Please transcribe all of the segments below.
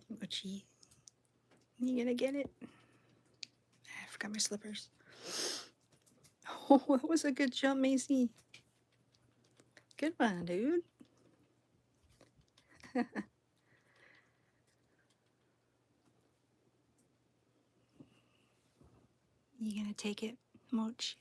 Mochi, you gonna get it? I forgot my slippers. Oh, that was a good jump, Mazie. Good one, dude. You gonna take it, Mochi?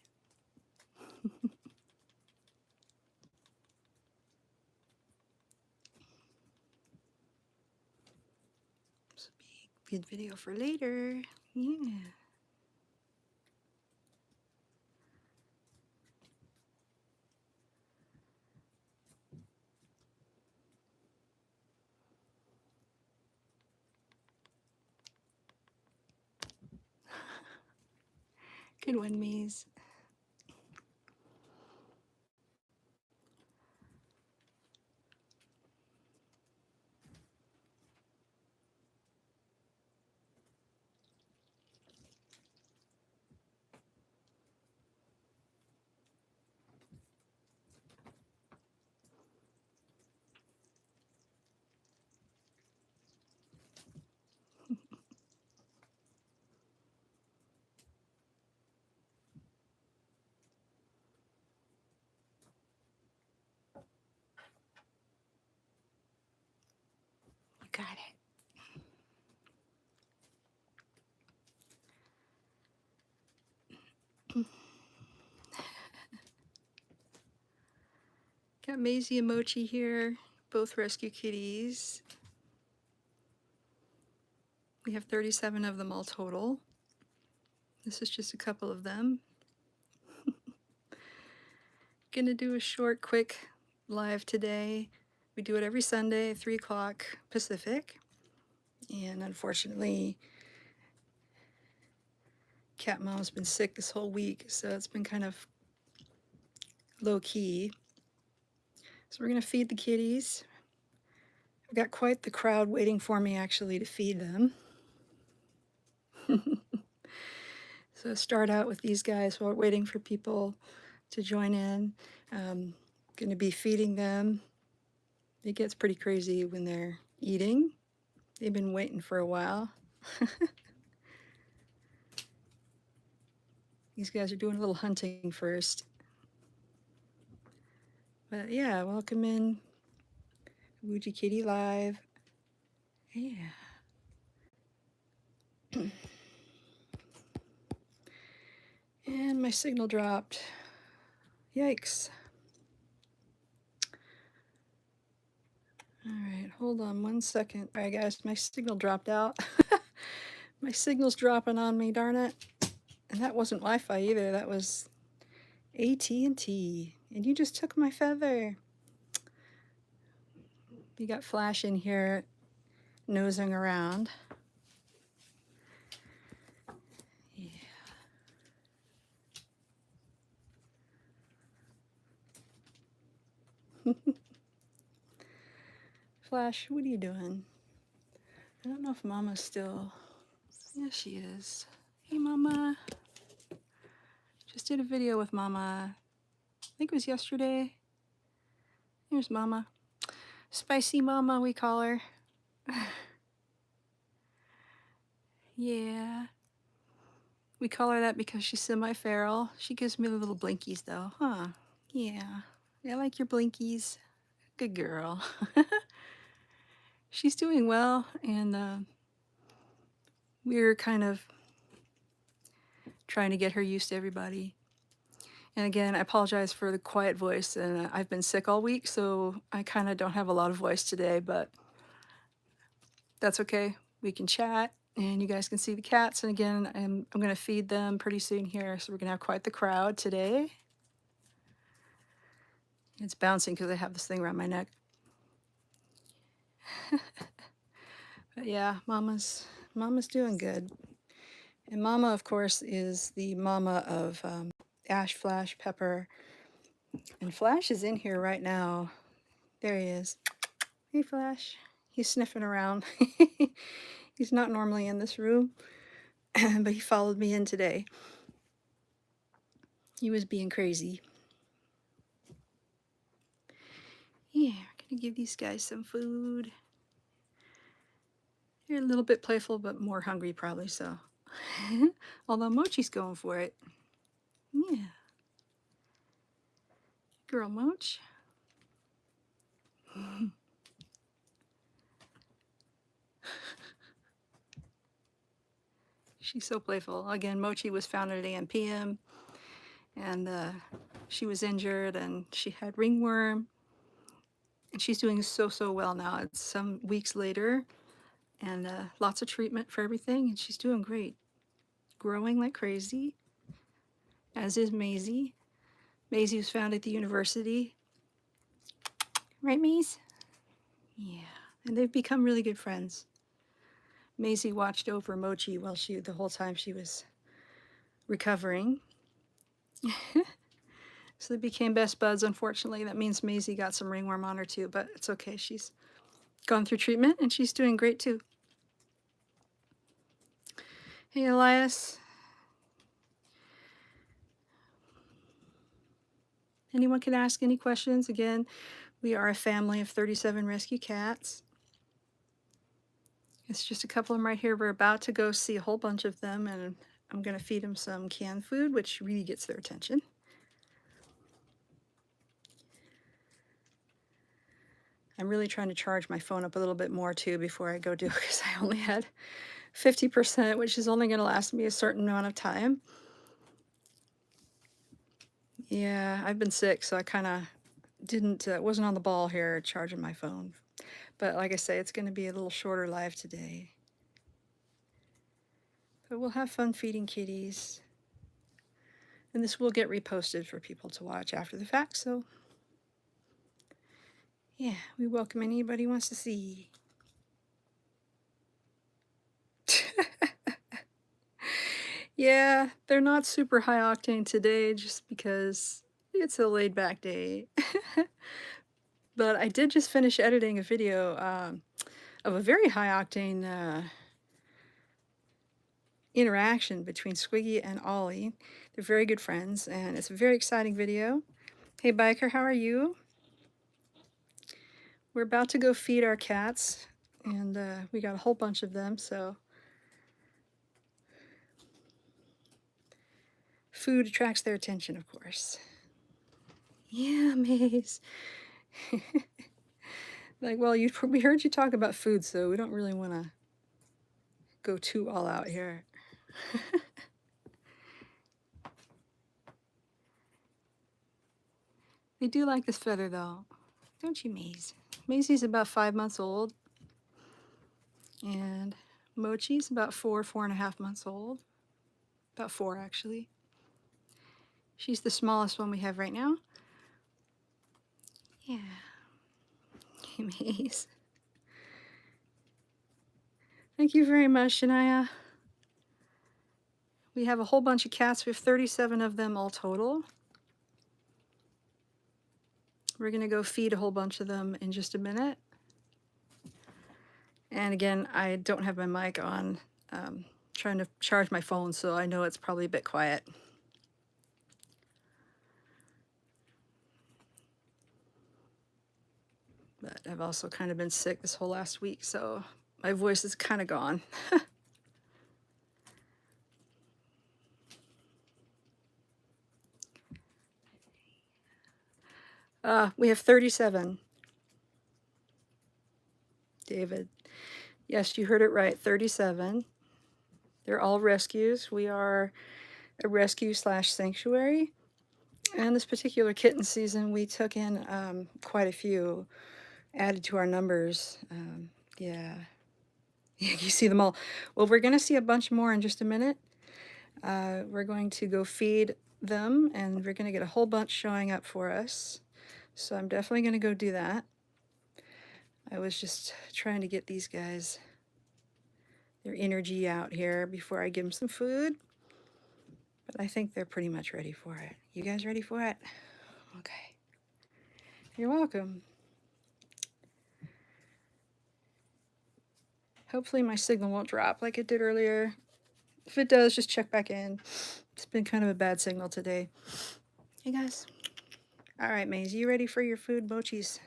This will be a good video for later. Yeah. Good one, Maze. You got it. Got Mazie and Mochi here, both rescue kitties. We have 37 of them all total. This is just a couple of them. Gonna do a short, quick live today. We do it every Sunday, 3 o'clock Pacific. And unfortunately, Cat Mom's been sick this whole week, so it's been kind of low key. So we're gonna feed the kitties. I've got quite the crowd waiting for me actually to feed them. So start out with these guys while we're waiting for people to join in. Gonna be feeding them. It gets pretty crazy when they're eating. They've been waiting for a while. These guys are doing a little hunting first. But yeah, welcome in WujiKitty Live. Yeah. And my signal dropped. Yikes. All right, hold on 1 second. All right, guys, my signal dropped out. My signal's dropping on me, darn it. And that wasn't Wi-Fi either. That was AT&T. And you just took my feather. You got Flash in here nosing around. Yeah. Flash, what are you doing? I don't know if Mama's still... Yeah, she is. Hey, Mama. Just did a video with Mama. I think it was yesterday. Here's Mama. Spicy Mama, we call her. Yeah. We call her that because she's semi-feral. She gives me the little blinkies, though. Huh. Yeah. I like your blinkies. Good girl. She's doing well, and we're kind of trying to get her used to everybody. And again, I apologize for the quiet voice, and I've been sick all week, so I kind of don't have a lot of voice today, but that's okay. We can chat, and you guys can see the cats. And again, I'm going to feed them pretty soon here, so we're going to have quite the crowd today. It's bouncing because I have this thing around my neck. But yeah, Mama's doing good. And Mama, of course, is the mama of Ash, Flash, Pepper. And Flash is in here right now. There he is. Hey, Flash. He's sniffing around. He's not normally in this room, but he followed me in today. He was being crazy. Yeah, we're gonna give these guys some food. They're a little bit playful, but more hungry probably, so. Although Mochi's going for it. Yeah. Girl Moch. She's so playful. Again, Mochi was found at AM/PM, and she was injured, and she had ringworm. And she's doing so well now. It's some weeks later, and lots of treatment for everything, and she's doing great. Growing like crazy, as is Mazie. Mazie was found at the university. Right, Maze? Yeah, and they've become really good friends. Mazie watched over Mochi while the whole time she was recovering. So they became best buds. Unfortunately, that means Mazie got some ringworm on her too, but it's okay. She's gone through treatment and she's doing great too. Hey, Elias. Anyone can ask any questions. Again, we are a family of 37 rescue cats. It's just a couple of them right here. We're about to go see a whole bunch of them, and I'm going to feed them some canned food, which really gets their attention. I'm really trying to charge my phone up a little bit more too before I go do it, because I only had 50%, which is only going to last me a certain amount of time. Yeah, I've been sick, so I kind of wasn't on the ball here charging my phone. But like I say, it's going to be a little shorter live today. But we'll have fun feeding kitties. And this will get reposted for people to watch after the fact, so yeah, we welcome anybody who wants to see. Yeah, they're not super high octane today just because it's a laid back day. But I did just finish editing a video of a very high octane interaction between Squiggy and Ollie. They're very good friends, and it's a very exciting video. Hey Biker, how are you? We're about to go feed our cats, and we got a whole bunch of them, so food attracts their attention, of course. Yeah, Maze. Like, well, we heard you talk about food, so we don't really want to go too all out here. They do like this feather, though. Don't you, Maze? Mazie's about 5 months old. And Mochi's about 4.5 months old. About 4, actually. She's the smallest one we have right now. Yeah. Hey, Maze. Thank you very much, Shania. We have a whole bunch of cats. We have 37 of them all total. We're going to go feed a whole bunch of them in just a minute. And again, I don't have my mic on. Trying to charge my phone, so I know it's probably a bit quiet. But I've also kind of been sick this whole last week, so my voice is kind of gone. We have 37. David. Yes, you heard it right, 37. They're all rescues. We are a rescue/sanctuary. And this particular kitten season, we took in quite a few, added to our numbers. Yeah. You see them all. Well, we're going to see a bunch more in just a minute. We're going to go feed them, and we're going to get a whole bunch showing up for us. So I'm definitely going to go do that. I was just trying to get these guys their energy out here before I give them some food. But I think they're pretty much ready for it. You guys ready for it? Okay. You're welcome. Hopefully my signal won't drop like it did earlier. If it does, just check back in. It's been kind of a bad signal today. Hey guys. All right, Maze, you ready for your food? Mochi's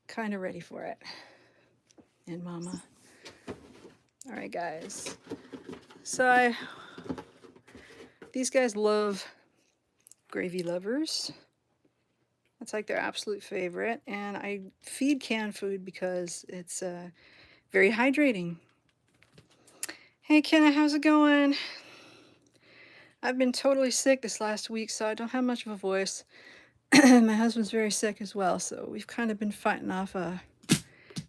kind of ready for it. And Mama. Alright guys, so these guys love gravy lovers. That's like their absolute favorite, and I feed canned food because it's very hydrating. Hey Kenna, how's it going? I've been totally sick this last week, so I don't have much of a voice. My husband's very sick as well, so we've kind of been fighting off a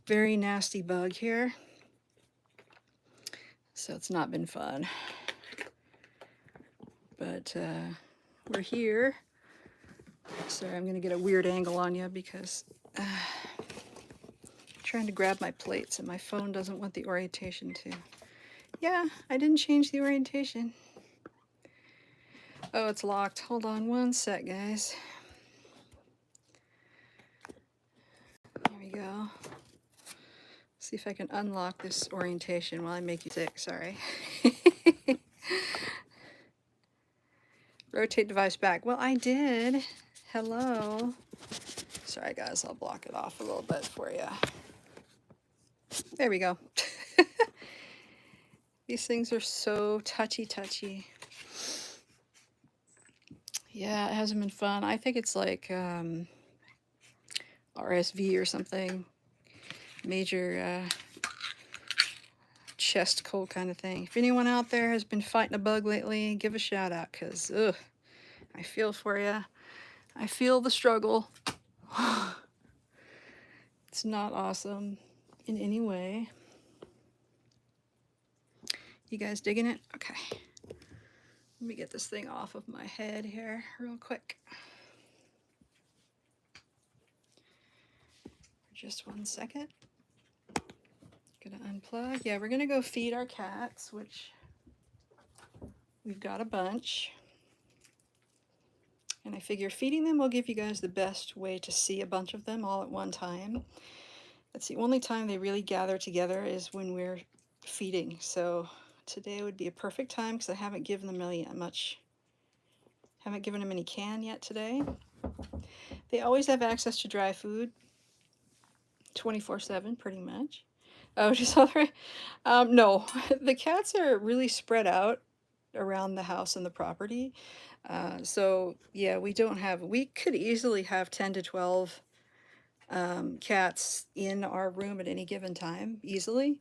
very nasty bug here. So it's not been fun. But we're here. Sorry, I'm going to get a weird angle on you because I'm trying to grab my plates and my phone doesn't want the orientation to. Yeah, I didn't change the orientation. Oh, it's locked. Hold on one sec, guys. There we go. See if I can unlock this orientation while I make you sick. Sorry. Rotate device back. Well, I did. Hello. Sorry, guys. I'll block it off a little bit for you. There we go. These things are so touchy. Yeah, it hasn't been fun. I think it's like RSV or something. Major chest cold kind of thing. If anyone out there has been fighting a bug lately, give a shout out, because I feel for you. I feel the struggle. It's not awesome in any way. You guys digging it? Okay. Let me get this thing off of my head here real quick. Just 1 second. Gonna unplug. Yeah, we're gonna go feed our cats, which we've got a bunch. And I figure feeding them will give you guys the best way to see a bunch of them all at one time. That's the only time they really gather together is when we're feeding. So today would be a perfect time because I haven't given them really much. Haven't given them any can yet today. They always have access to dry food 24/7 pretty much. Oh, just other. No, the cats are really spread out around the house and the property. So yeah, we could easily have 10 to 12 cats in our room at any given time, easily.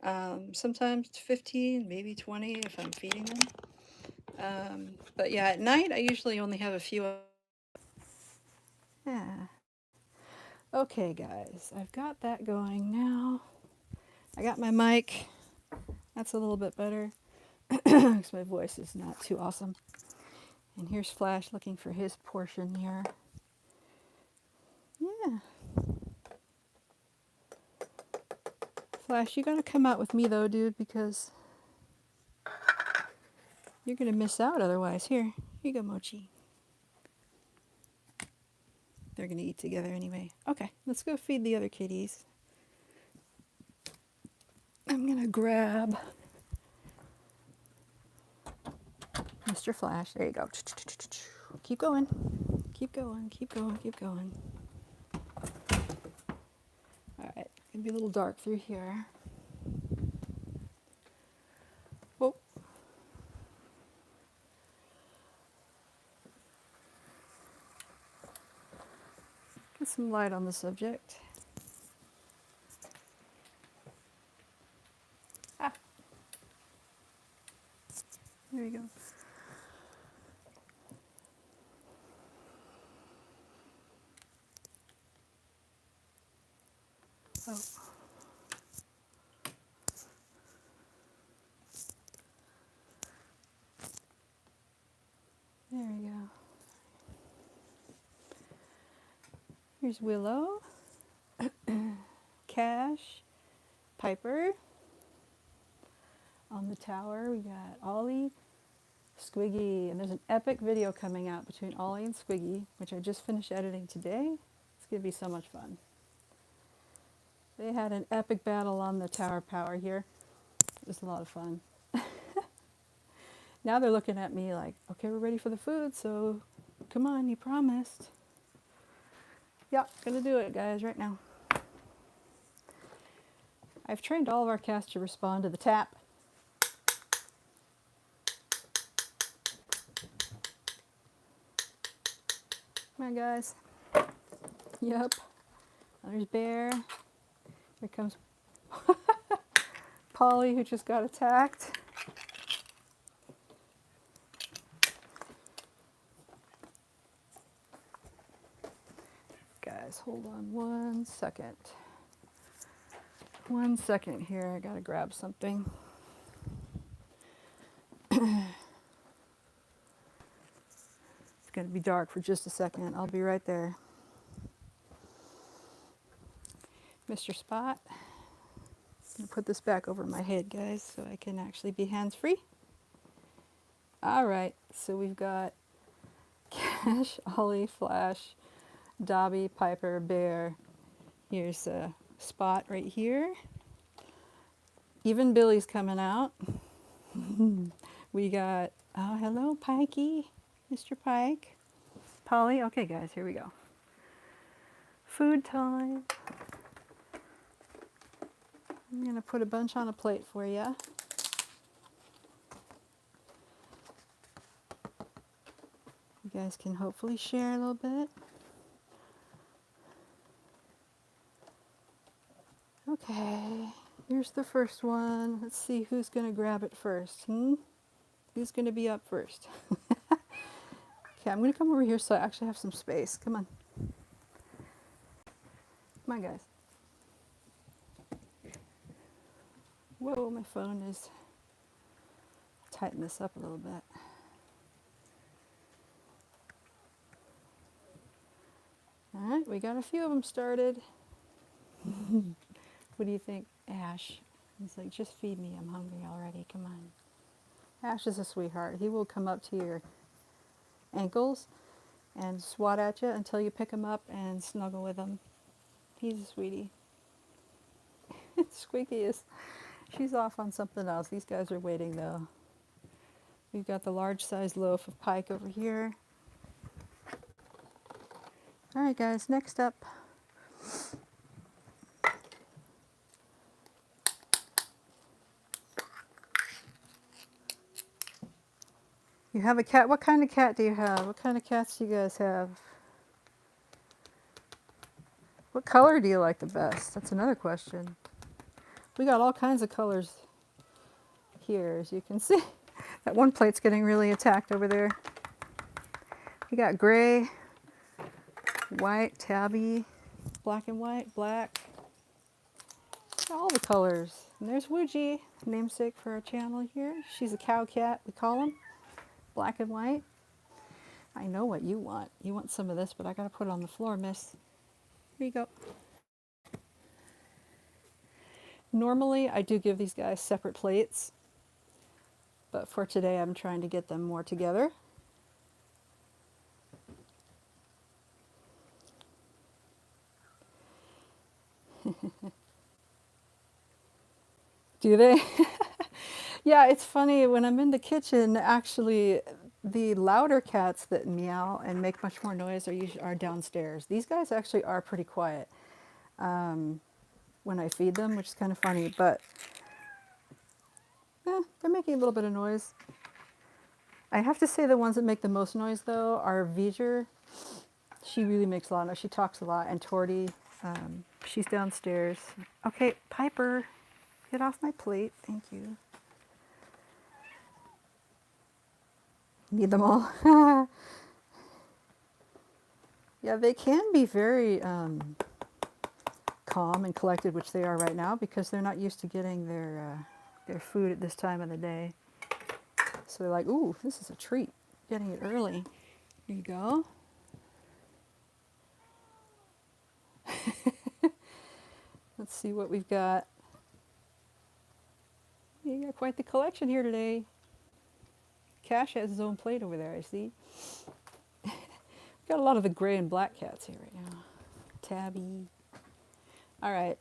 Sometimes 15, maybe 20 if I'm feeding them. But yeah, at night I usually only have a few. Yeah. Okay, guys, I've got that going now. I got my mic. That's a little bit better because my voice is not too awesome. And here's Flash looking for his portion here. Yeah. Flash, you gotta come out with me though, dude, because you're gonna miss out otherwise. Here you go, Mochi. They're gonna eat together anyway. Okay, let's go feed the other kitties. I'm gonna grab Mr. Flash. There you go. Keep going. Keep going. Keep going. Keep going. Alright, it's gonna be a little dark through here. Oh. Get some light on the subject. Ah. There you go. Oh. There we go. Here's Willow, Cash, Piper. On the tower, we got Ollie, Squiggy, and there's an epic video coming out between Ollie and Squiggy, which I just finished editing today. It's gonna be so much fun. They had an epic battle on the tower power here. It was a lot of fun. Now they're looking at me like, okay, we're ready for the food, so come on, you promised. Yep, gonna do it, guys, right now. I've trained all of our cats to respond to the tap. Come on, guys. Yep. There's Bear. Here comes Polly, who just got attacked. Guys, hold on 1 second. 1 second here. I gotta grab something. It's gonna be dark for just a second. I'll be right there. Mr. Spot. I'm gonna put this back over my head, guys, so I can actually be hands-free. All right, so we've got Cash, Ollie, Flash, Dobby, Piper, Bear. Here's a Spot right here. Even Billie's coming out. We got, oh, hello, Pikey, Mr. Pike. Polly, okay, guys, here we go. Food time. I'm gonna put a bunch on a plate for you. You guys can hopefully share a little bit. Okay, here's the first one. Let's see who's gonna grab it first. Who's gonna be up first? Okay, I'm gonna come over here so I actually have some space. Come on. Come on, guys. Whoa, my phone is... Tighten this up a little bit. All right, we got a few of them started. What do you think, Ash? He's like, just feed me, I'm hungry already, come on. Ash is a sweetheart. He will come up to your ankles and swat at you until you pick him up and snuggle with him. He's a sweetie. Squiggy is, she's off on something else. These guys are waiting though. We've got the large size loaf of Pike over here. All right, guys, next up. You have a cat. What kind of cat do you have? What kind of cats do you guys have? What color do you like the best? That's another question. We got all kinds of colors here, as you can see. That one plate's getting really attacked over there. We got gray, white, tabby, black and white, black. All the colors. And there's Wuji, namesake for our channel here. She's a cow cat, we call them. Black and white. I know what you want. You want some of this, but I gotta put it on the floor, miss. Here you go. Normally, I do give these guys separate plates, but for today, I'm trying to get them more together. Do they? Yeah, it's funny, when I'm in the kitchen, actually, the louder cats that meow and make much more noise are downstairs. These guys actually are pretty quiet when I feed them, which is kind of funny, but they're making a little bit of noise. I have to say the ones that make the most noise, though, are V'ger. She really makes a lot of noise. She talks a lot. And Tortie, she's downstairs. Okay, Piper, get off my plate. Thank you. Need them all. Yeah, they can be very calm and collected, which they are right now, because they're not used to getting their food at this time of the day. So they're like, ooh, this is a treat, getting it early. Here you go. Let's see what we've got. You got quite the collection here today. Cash has his own plate over there, I see. We've got a lot of the gray and black cats here right now. Tabby. All right.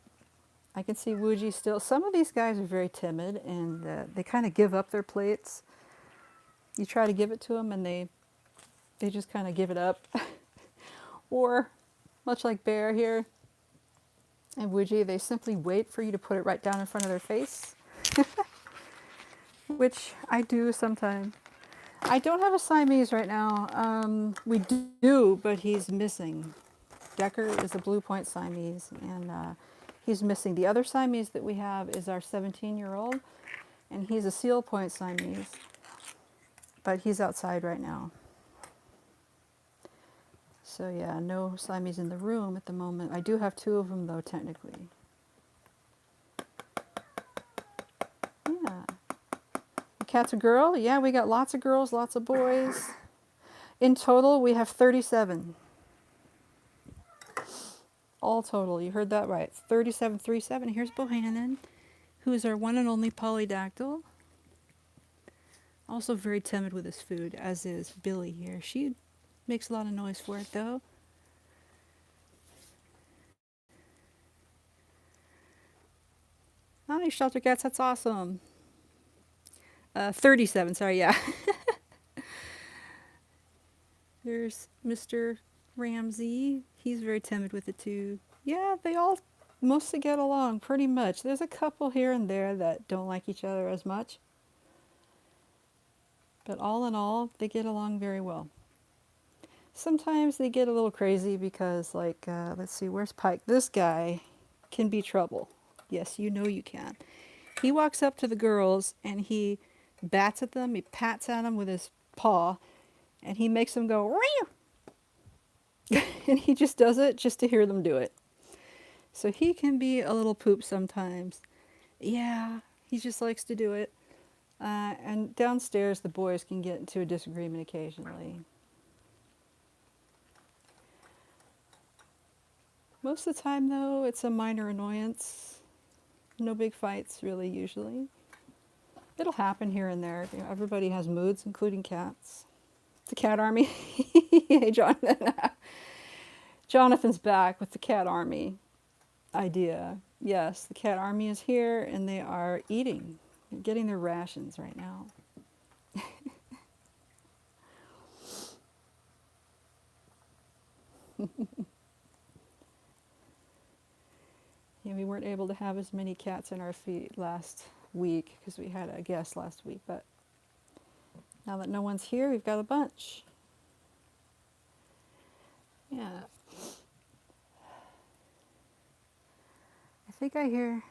I can see Wuji still. Some of these guys are very timid, and they kind of give up their plates. You try to give it to them, and they just kind of give it up. Or, much like Bear here, And Wuji, they simply wait for you to put it right down in front of their face, which I do sometimes. I don't have a Siamese right now. We do, but he's missing. Decker is a Blue Point Siamese, and he's missing. The other Siamese that we have is our 17-year-old, and he's a Seal Point Siamese, but he's outside right now. So yeah, no Siamese in the room at the moment. I do have 2 of them though, technically. Yeah. The cat's a girl? Yeah, we got lots of girls, lots of boys. In total, we have 37. All total, you heard that right. 37, 37. Here's Bohannan, who is our one and only polydactyl. Also very timid with his food, as is Billie here. She makes a lot of noise for it though. Hi, shelter cats, that's awesome. 37, sorry, yeah. There's Mr. Ramsey. He's very timid with it too. Yeah, they all mostly get along pretty much. There's a couple here and there that don't like each other as much. But all in all, they get along very well. Sometimes they get a little crazy because, like, let's see, where's Pike? This guy can be trouble. Yes, you know you can. He walks up to the girls and he bats at them, he pats at them with his paw, and he makes them go, Reew! And he just does it just to hear them do it. So he can be a little poop sometimes. Yeah, he just likes to do it. And downstairs, the boys can get into a disagreement occasionally. Most of the time, though, it's a minor annoyance. No big fights, really, usually. It'll happen here and there. You know, everybody has moods, including cats. The cat army. Hey, Jonathan. Jonathan's back with the cat army idea. Yes, the cat army is here, and they are eating. They're getting their rations right now. Yeah, we weren't able to have as many cats in our feed last week because we had a guest last week, but now that no one's here, we've got a bunch. Yeah. I think I hear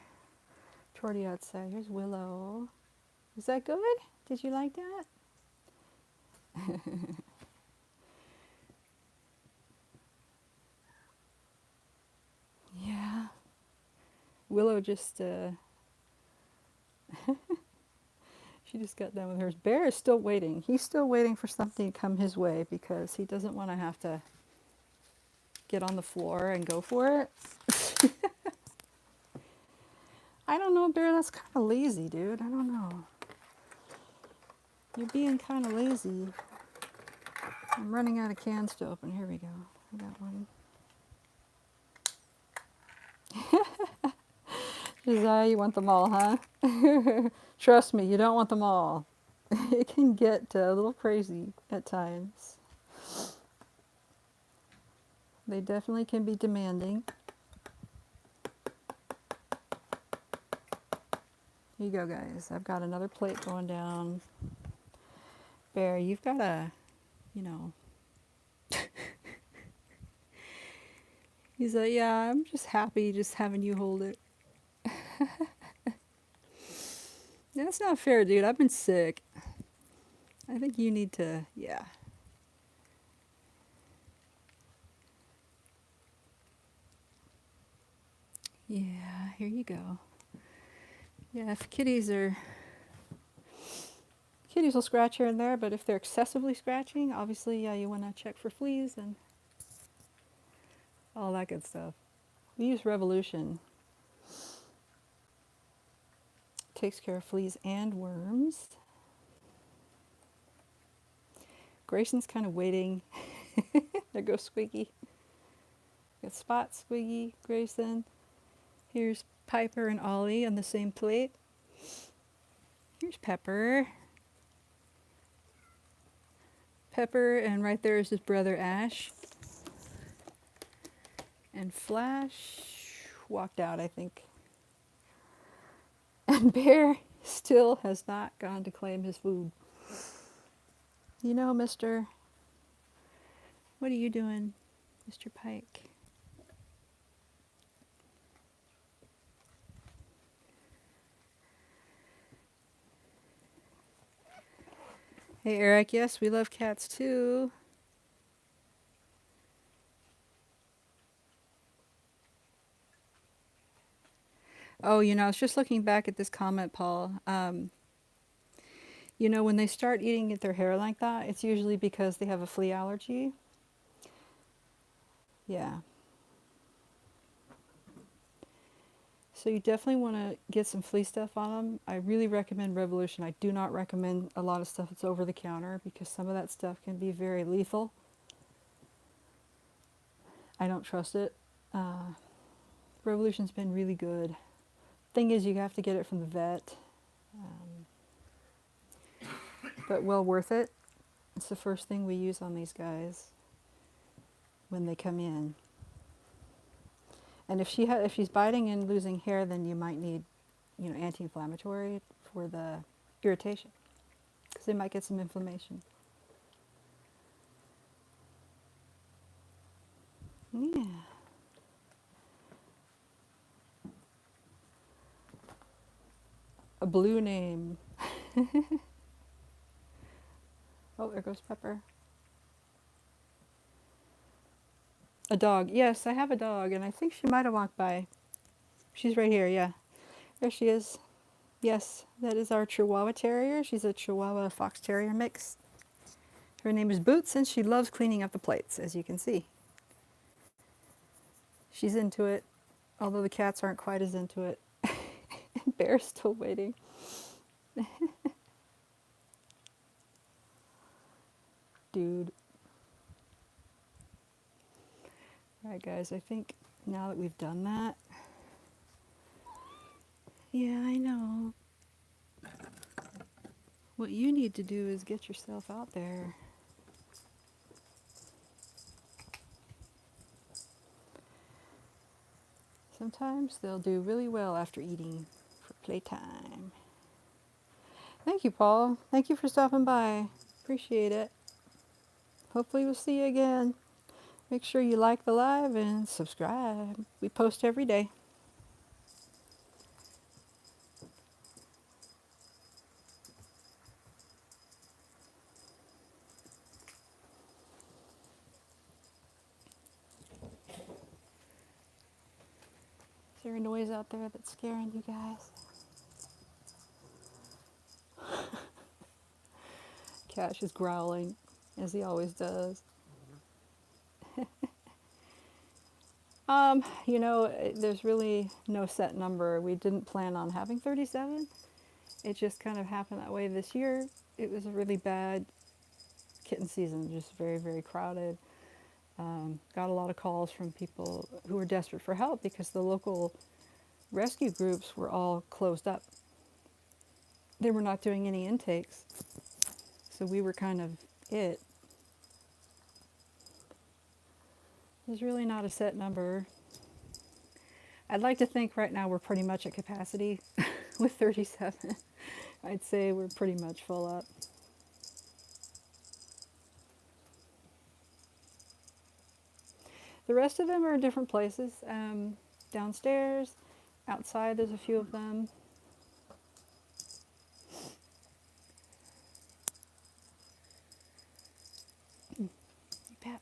Tortie outside. Here's Willow. Is that good? Did you like that? Yeah. Willow just, she just got done with hers. Bear is still waiting. He's still waiting for something to come his way because he doesn't want to have to get on the floor and go for it. I don't know, Bear, that's kind of lazy, dude. I don't know. You're being kind of lazy. I'm running out of cans to open. Here we go. I got one. Josiah, you want them all, huh? Trust me, you don't want them all. It can get a little crazy at times. They definitely can be demanding. Here you go, guys. I've got another plate going down. Bear, you've got to, you know. He's like, yeah, I'm just happy just having you hold it. That's not fair, dude. I've been sick. I think you need to, yeah. Yeah, here you go. Yeah, if kitties will scratch here and there, but if they're excessively scratching, obviously, yeah, you want to check for fleas and all that good stuff. We use Revolution. Takes care of fleas and worms. Grayson's kind of waiting. There goes Squiggy. Got Spot, Squiggy, Grayson. Here's Piper and Ollie on the same plate. Here's Pepper. Pepper, and right there is his brother Ash. And Flash. walked out, I think. And Bear still has not gone to claim his food. You know, mister, what are you doing, Mr. Pike? Hey, Eric, yes, we love cats too. Oh, you know, I was just looking back at this comment, Paul. You know, when they start eating at their hair like that, it's usually because they have a flea allergy. Yeah. So you definitely want to get some flea stuff on them. I really recommend Revolution. I do not recommend a lot of stuff that's over the counter because some of that stuff can be very lethal. I don't trust it. Revolution's been really good. Thing is, you have to get it from the vet, but well worth it. It's the first thing we use on these guys when they come in. And if she's biting and losing hair, then you might need, you know, anti-inflammatory for the irritation, because they might get some inflammation. Yeah. A blue name. Oh, there goes Pepper. A dog. Yes, I have a dog, and I think she might have walked by. She's right here, yeah. There she is. Yes, that is our Chihuahua Terrier. She's a Chihuahua Fox Terrier mix. Her name is Boots, and she loves cleaning up the plates, as you can see. She's into it, although the cats aren't quite as into it. And Bear's still waiting. Dude. Alright guys, I think now that we've done that... Yeah, I know. What you need to do is get yourself out there. Sometimes they'll do really well after eating for playtime. Thank you, Paul. Thank you for stopping by. Appreciate it. Hopefully we'll see you again. Make sure you like the live and subscribe. We post every day. Is there a noise out there that's scaring you guys? Cash is growling, as he always does. You know, there's really no set number. We didn't plan on having 37. It just kind of happened that way this year. It was a really bad kitten season, just very, very crowded. Got a lot of calls from people who were desperate for help because the local rescue groups were all closed up. They were not doing any intakes, so we were kind of it. There's really not a set number. I'd like to think right now we're pretty much at capacity with 37. I'd say we're pretty much full up. The rest of them are in different places. Downstairs, outside there's a few of them. Pep.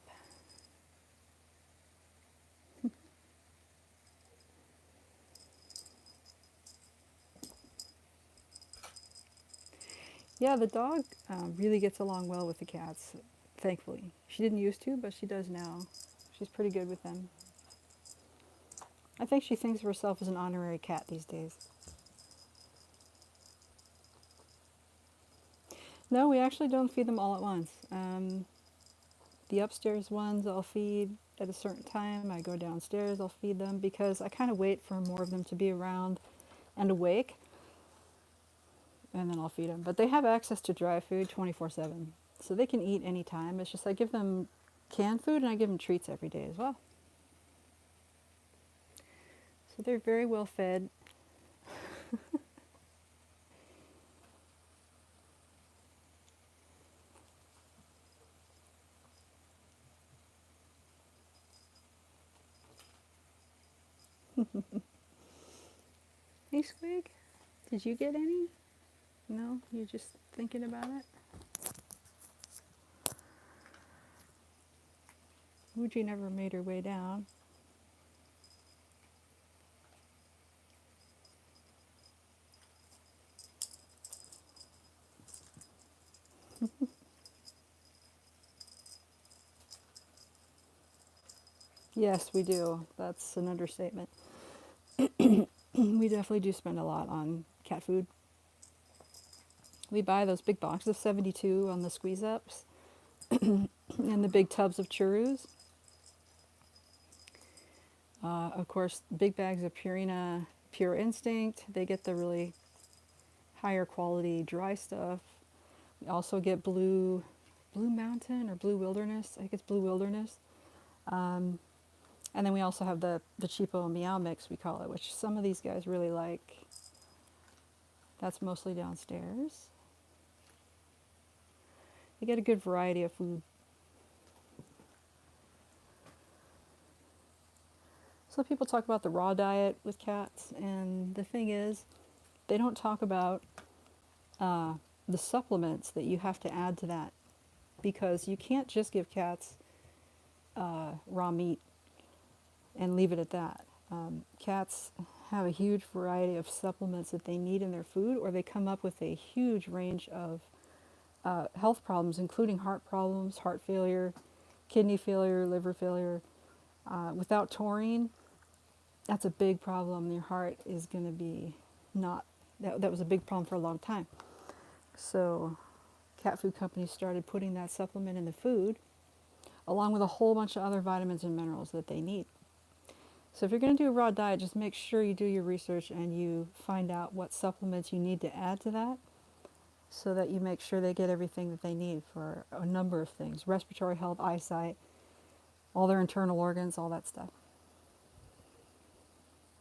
Yeah, the dog really gets along well with the cats, thankfully. She didn't used to, but she does now. She's pretty good with them. I think she thinks of herself as an honorary cat these days. No, we actually don't feed them all at once. The upstairs ones I'll feed at a certain time. I go downstairs, I'll feed them because I kind of wait for more of them to be around and awake. And then I'll feed them. But they have access to dry food 24/7. So they can eat anytime. It's just I give them canned food and I give them treats every day as well. So But they're very well fed. Hey Squig, did you get any? No? You're just thinking about it? Wuji never made her way down. Yes, we do. That's an understatement. We definitely do spend a lot on cat food. We buy those big boxes of 72 on the squeeze ups and the big tubs of churros. Of course, big bags of Purina Pure Instinct. They get the really higher quality dry stuff. We also get Blue Mountain or Blue Wilderness. I think it's Blue Wilderness. And then we also have the cheapo meow mix, we call it, which some of these guys really like. That's mostly downstairs. You get a good variety of food. So people talk about the raw diet with cats, and the thing is, they don't talk about the supplements that you have to add to that, because you can't just give cats raw meat and leave it at that. Cats have a huge variety of supplements that they need in their food, or they come up with a huge range of health problems, including heart problems, heart failure, kidney failure, liver failure. Without taurine, that's a big problem. Your heart is going to be not, that was a big problem for a long time. So cat food companies started putting that supplement in the food, along with a whole bunch of other vitamins and minerals that they need. So if you're going to do a raw diet, just make sure you do your research and you find out what supplements you need to add to that, so that you make sure they get everything that they need for a number of things: respiratory health, eyesight, all their internal organs, all that stuff.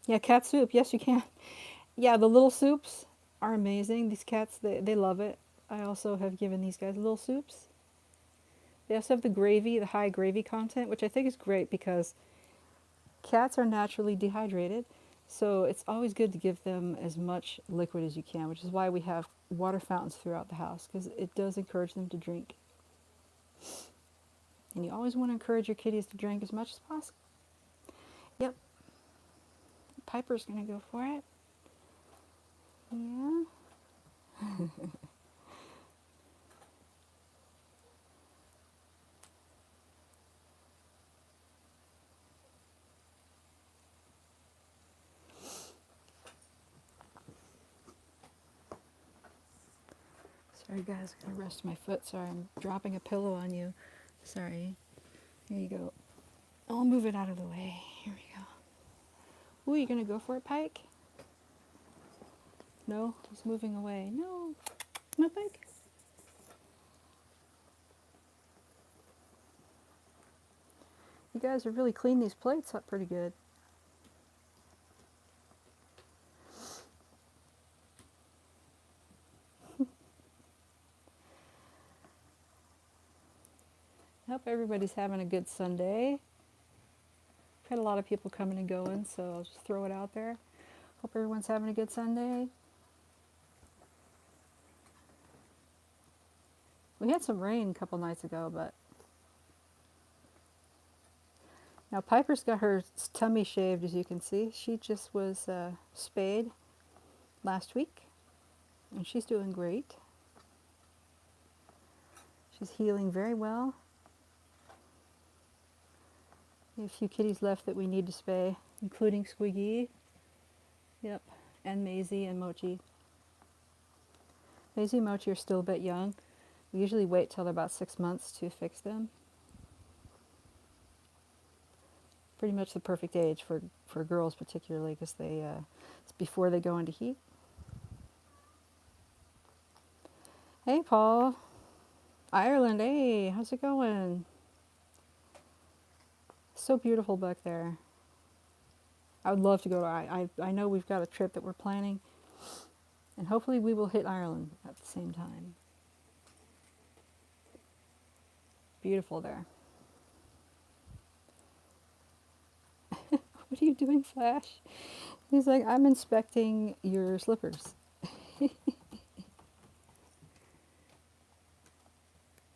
Yeah, cat soup. Yes, you can. Yeah, the little soups are amazing. These cats, they love it. I also have given these guys little soups. They also have the gravy, the high gravy content, which I think is great because cats are naturally dehydrated. So it's always good to give them as much liquid as you can, which is why we have water fountains throughout the house, because it does encourage them to drink. And you always want to encourage your kitties to drink as much as possible. Yep. Piper's going to go for it. Yeah. Sorry guys, I'm gonna rest my foot. Sorry, I'm dropping a pillow on you. Sorry. Here you go. I'll move it out of the way. Here we go. Ooh, you gonna go for it, Pike? No, he's moving away. No. Come on, Pike. You guys have really cleaned these plates up pretty good. I hope everybody's having a good Sunday. I've had a lot of people coming and going, so I'll just throw it out there. Hope everyone's having a good Sunday. We had some rain a couple nights ago, but now Piper's got her tummy shaved, as you can see. She just was spayed last week, and she's doing great. She's healing very well. We have a few kitties left that we need to spay, including Squiggy. Yep, and Mazie and Mochi. Mazie and Mochi are still a bit young. We usually wait till they're about 6 months to fix them. Pretty much the perfect age for girls, particularly, because it's before they go into heat. Hey, Paul. Ireland, hey, how's it going? So beautiful back there. I would love to go. I know we've got a trip that we're planning, and hopefully we will hit Ireland at the same time. Beautiful there. What are you doing, Flash? He's like, I'm inspecting your slippers.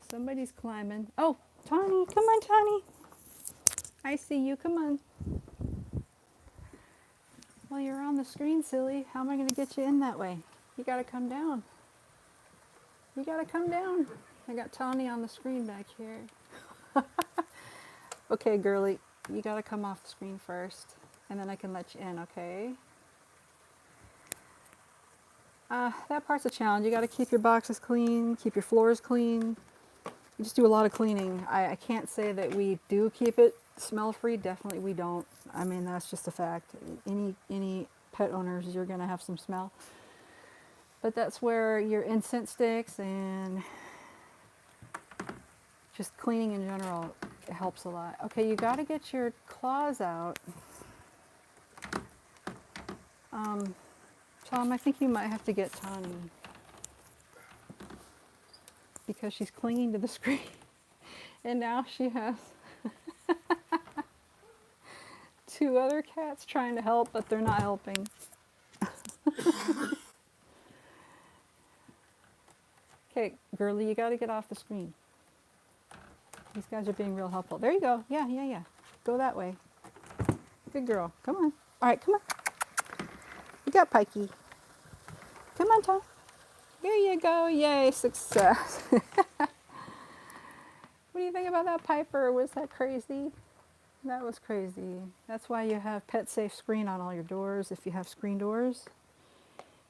Somebody's climbing. Oh, Tawny, come on, Tawny. I see you, come on. Well, you're on the screen, silly. How am I going to get you in that way? You got to come down. You got to come down. I got Tawny on the screen back here. Okay, girly, you got to come off the screen first, and then I can let you in, okay? That part's a challenge. You got to keep your boxes clean, keep your floors clean. You just do a lot of cleaning. I can't say that we do keep it smell-free. Definitely we don't. I mean, that's just a fact. Any pet owners, you're going to have some smell. But that's where your incense sticks and just cleaning in general helps a lot. Okay, you got to get your claws out. Tom, I think you might have to get Tawny because she's clinging to the screen. And now she has two other cats trying to help, but they're not helping. Okay, girly, you got to get off the screen. These guys are being real helpful. There you go. Yeah. Go that way. Good girl. Come on. All right, come on. You got Pikey. Come on, Tom. There you go. Yay, success. What do you think about that, Piper? Was that crazy? That was crazy. That's why you have pet safe screen on all your doors. If you have screen doors,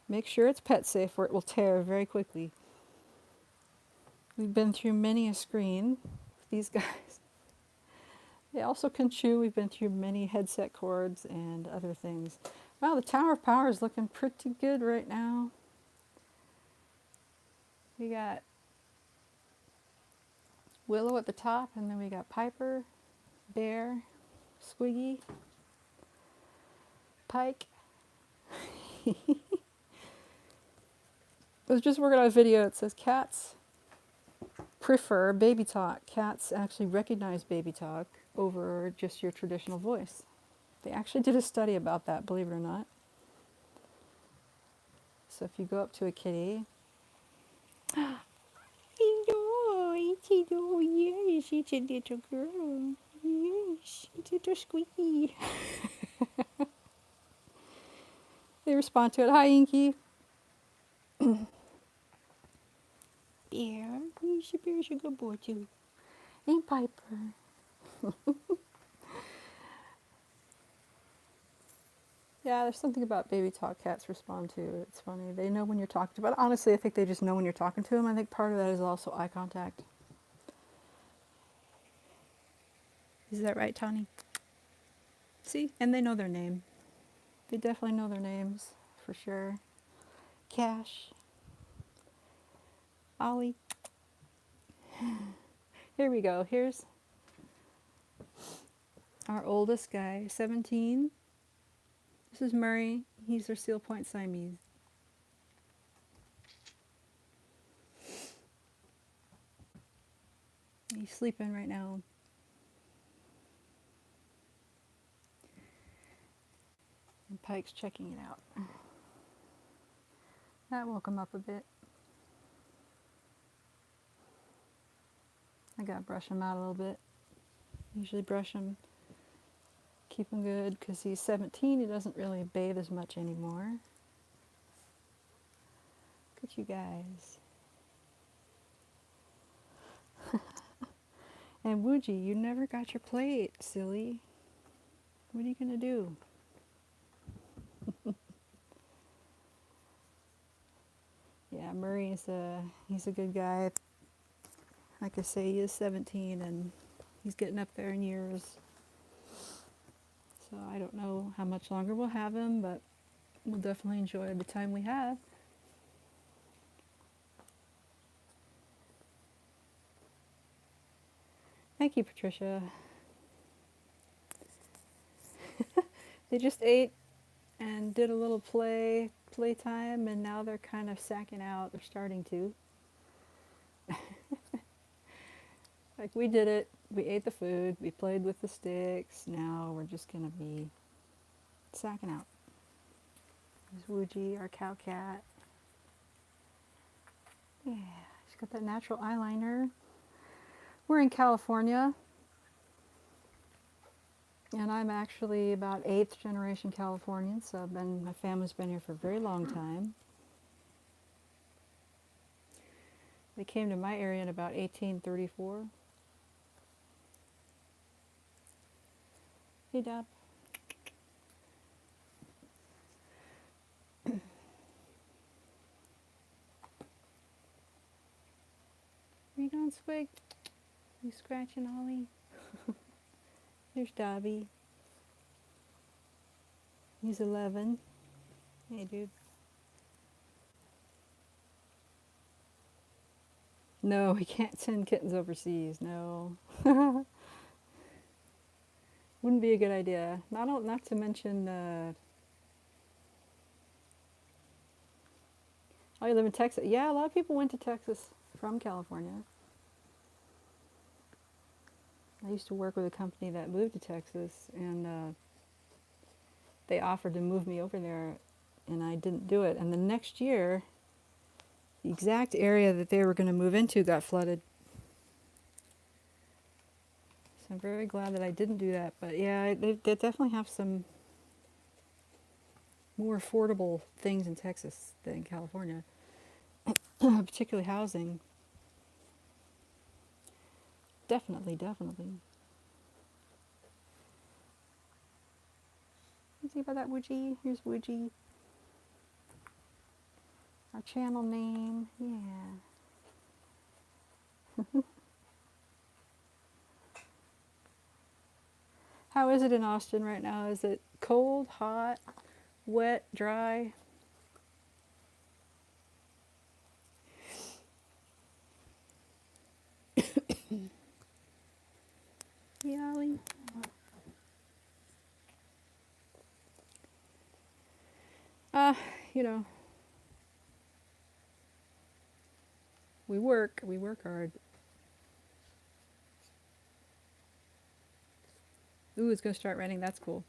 make sure it's pet safe or it will tear very quickly. We've been through many a screen with these guys. They also can chew. We've been through many headset cords and other things. Wow, the Tower of Power is looking pretty good right now. We got Willow at the top, and then we got Piper, Bear, Squiggy, Pike. I was just working on a video. It says cats prefer baby talk. Cats actually recognize baby talk over just your traditional voice. They actually did a study about that, believe it or not. So if you go up to a kitty, hello, yes, it's a little girl. Yes, it's a little squeaky. They respond to it. Hi, Inky. Bear, Bear's a good boy too. Ain't Piper? Yeah, there's something about baby talk cats respond to. It's funny. They know when you're talking to them. But honestly, I think they just know when you're talking to them. I think part of that is also eye contact. Is that right, Tawny? See? And they know their name. They definitely know their names, for sure. Cash. Ollie. Here we go. Here's our oldest guy, 17. This is Murray. He's our Seal Point Siamese. He's sleeping right now. And Pike's checking it out. That woke him up a bit. I gotta brush him out a little bit. Usually brush him, keep him good, because he's 17. He doesn't really bathe as much anymore. Look at you guys. And Wuji, you never got your plate, silly. What are you gonna do? Yeah, Murray's he's a good guy. Like I say, he is 17 and he's getting up there in years. So I don't know how much longer we'll have him, but we'll definitely enjoy the time we have. Thank you, Patricia. They just ate and did a little playtime, and now they're kind of sacking out. They're starting to. Like, we did it. We ate the food. We played with the sticks. Now we're just going to be sacking out. There's Wuji, our cow cat. Yeah, she's got that natural eyeliner. We're in California, and I'm actually about 8th generation Californian, so my family's been here for a very long time. They came to my area in about 1834. Hey, Dab. Where you going, Squig? You scratching, Ollie? There's Dobby. He's 11. Hey, dude. No, we can't send kittens overseas. No. Wouldn't be a good idea. Not to mention, oh, you live in Texas? Yeah, a lot of people went to Texas from California. I used to work with a company that moved to Texas, and they offered to move me over there, and I didn't do it. And the next year, the exact area that they were going to move into got flooded. So I'm very glad that I didn't do that. But yeah, they definitely have some more affordable things in Texas than in California, particularly housing. Definitely. You see about that, Wuji? Here's Wuji. Our channel name, yeah. How is it in Austin right now? Is it cold, hot, wet, dry? Yeah, Ollie. You know, we work hard. Ooh, it's gonna start raining, that's cool.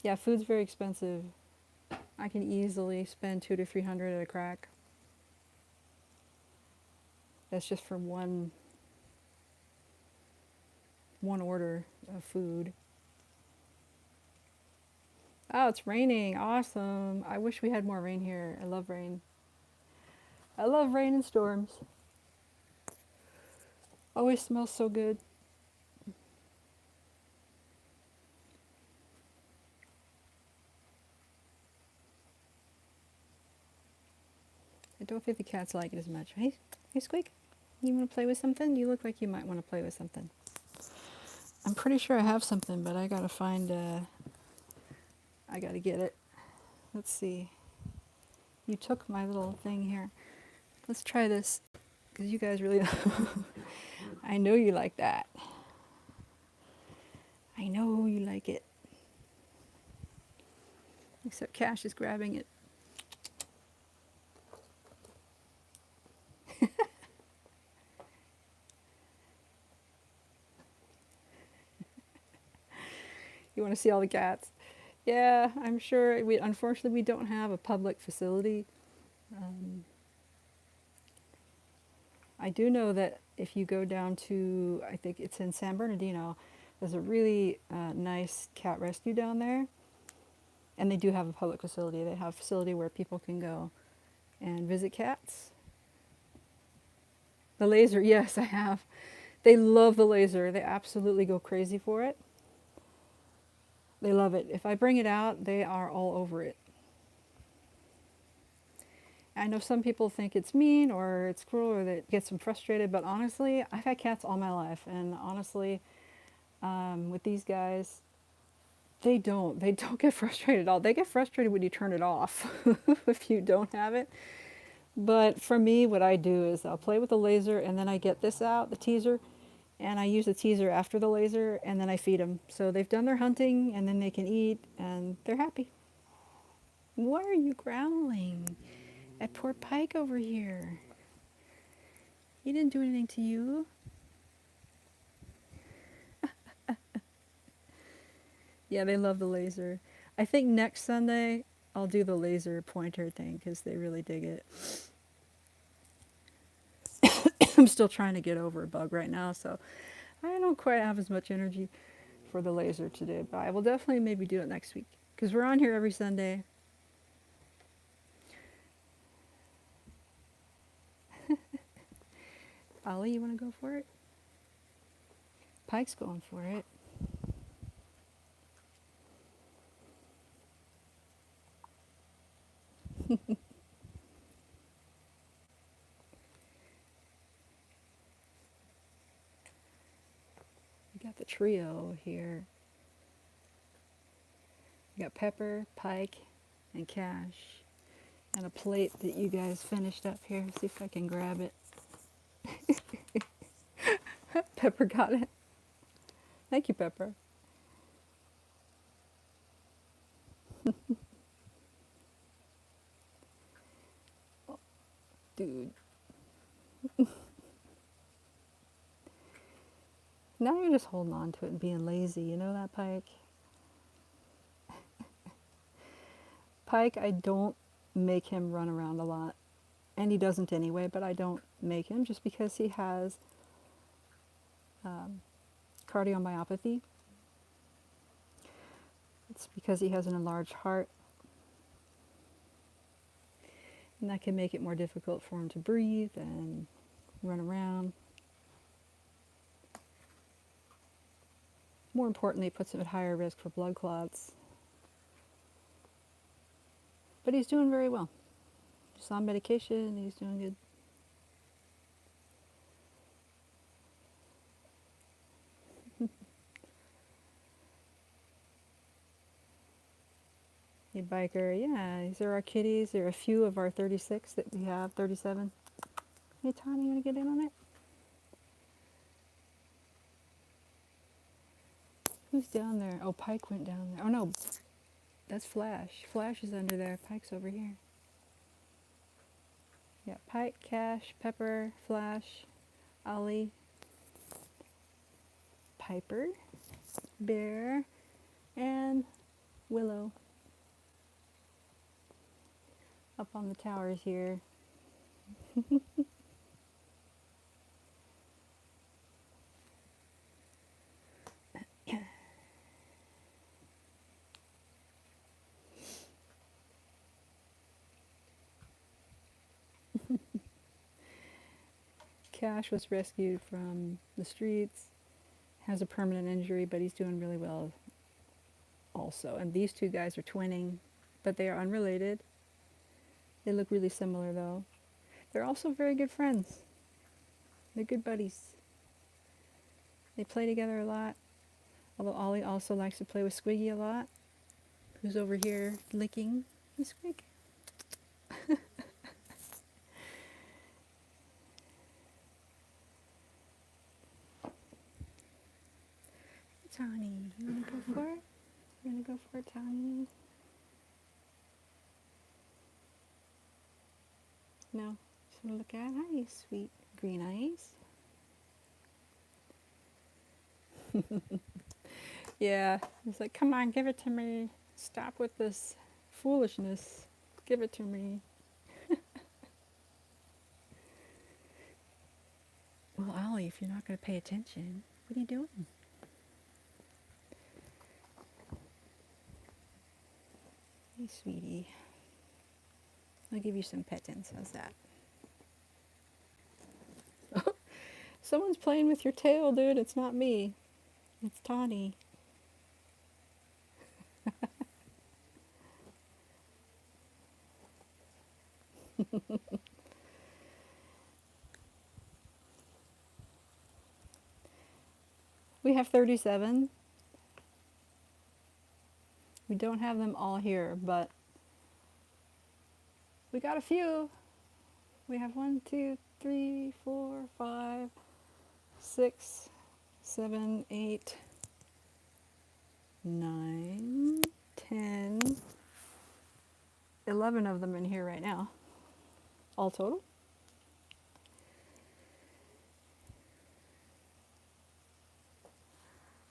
Yeah, food's very expensive. I can easily spend $200 to $300 at a crack. That's just for one order of food. Oh, it's raining. Awesome. I wish we had more rain here. I love rain. I love rain and storms. Always smells so good. I don't think the cats like it as much. Hey, Squeak, you want to play with something? You look like you might want to play with something. I'm pretty sure I have something, but I gotta find, I gotta get it. Let's see. You took my little thing here. Let's try this, because you guys really, I know you like that. I know you like it. Except Cash is grabbing it. You want to see all the cats? Yeah, I'm sure. Unfortunately, we don't have a public facility. I do know that if you go down to, I think it's in San Bernardino, there's a really nice cat rescue down there. And they do have a public facility. They have a facility where people can go and visit cats. The laser, yes, I have. They love the laser. They absolutely go crazy for it. They love it. If I bring it out, they are all over it. I know some people think it's mean or it's cruel or that it gets them frustrated, but honestly, I've had cats all my life, and honestly, with these guys, they don't get frustrated at all. They get frustrated when you turn it off if you don't have it. But for me, what I do is I'll play with the laser, and then I get this out, the teaser, And I use the teaser after the laser, and then I feed them. So they've done their hunting, and then they can eat, and they're happy. Why are you growling at poor Pike over here? He didn't do anything to you. Yeah, they love the laser. I think next Sunday I'll do the laser pointer thing because they really dig it. I'm still trying to get over a bug right now, so I don't quite have as much energy for the laser today, but I will definitely maybe do it next week because we're on here every Sunday. Ollie, you want to go for it? Pike's going for it. We got the trio here. We got Pepper, Pike, and Cash. And a plate that you guys finished up here. See if I can grab it. Pepper got it. Thank you, Pepper. Dude. Now you're just holding on to it and being lazy. You know that, Pike? Pike, I don't make him run around a lot. And he doesn't anyway, but I don't make him just because he has cardiomyopathy. It's because he has an enlarged heart. And that can make it more difficult for him to breathe and run around. More importantly, it puts him at higher risk for blood clots. But he's doing very well. He's on medication, he's doing good. Hey, Biker, yeah, these are our kitties. There are a few of our 36 that we have, 37. Hey, Tawny, you want to get in on it? Who's down there? Oh, Pike went down there. Oh, no, that's Flash. Flash is under there. Pike's over here. Yeah, Pike, Cash, Pepper, Flash, Ollie, Piper, Bear, and Willow. Up on the towers here. Cash was rescued from the streets, has a permanent injury, but he's doing really well also. And these two guys are twinning, but they are unrelated. They look really similar though. They're also very good friends. They're good buddies. They play together a lot. Although Ollie also likes to play with Squiggy a lot, who's over here licking the Squig. Tawny, you wanna go for it? You wanna go for it, Tawny? No? Just wanna look at it? Hi, sweet green eyes. Yeah, it's like, come on, give it to me. Stop with this foolishness. Give it to me. Well, Ollie, if you're not going to pay attention, what are you doing? Hey, sweetie. I'll give you some petins. How's that? Someone's playing with your tail, dude. It's not me. It's Tawny. We have 37. We don't have them all here, but we got a few. We have 1, 2, 3, 4, 5, 6, 7, 8, 9, 10, 11 of them in here right now, all total.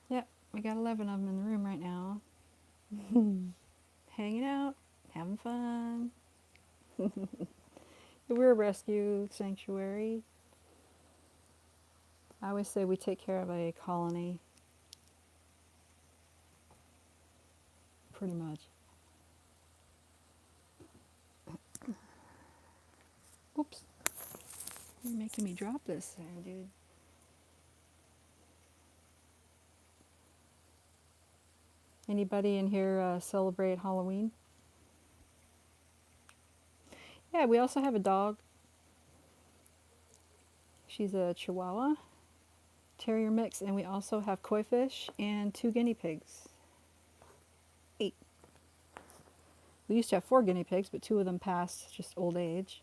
Yep, we got 11 of them in the room right now. Hanging out, having fun. We're a rescue sanctuary. I always say we take care of a colony. Pretty much. Oops. You're making me drop this thing, dude. Anybody in here celebrate Halloween? Yeah, we also have a dog. She's a Chihuahua Terrier mix, and we also have koi fish and 2 guinea pigs. 8. We used to have 4 guinea pigs, but 2 of them passed just old age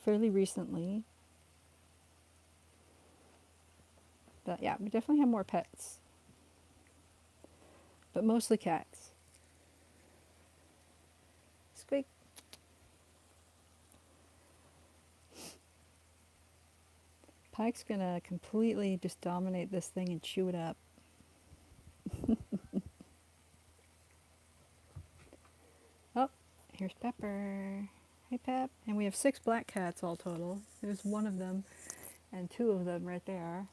fairly recently. But yeah, we definitely have more pets, but mostly cats. Squeak. Pike's gonna completely just dominate this thing and chew it up. Oh, here's Pepper. Hey, Pep. And we have 6 black cats all total. There's 1 of them and 2 of them right there.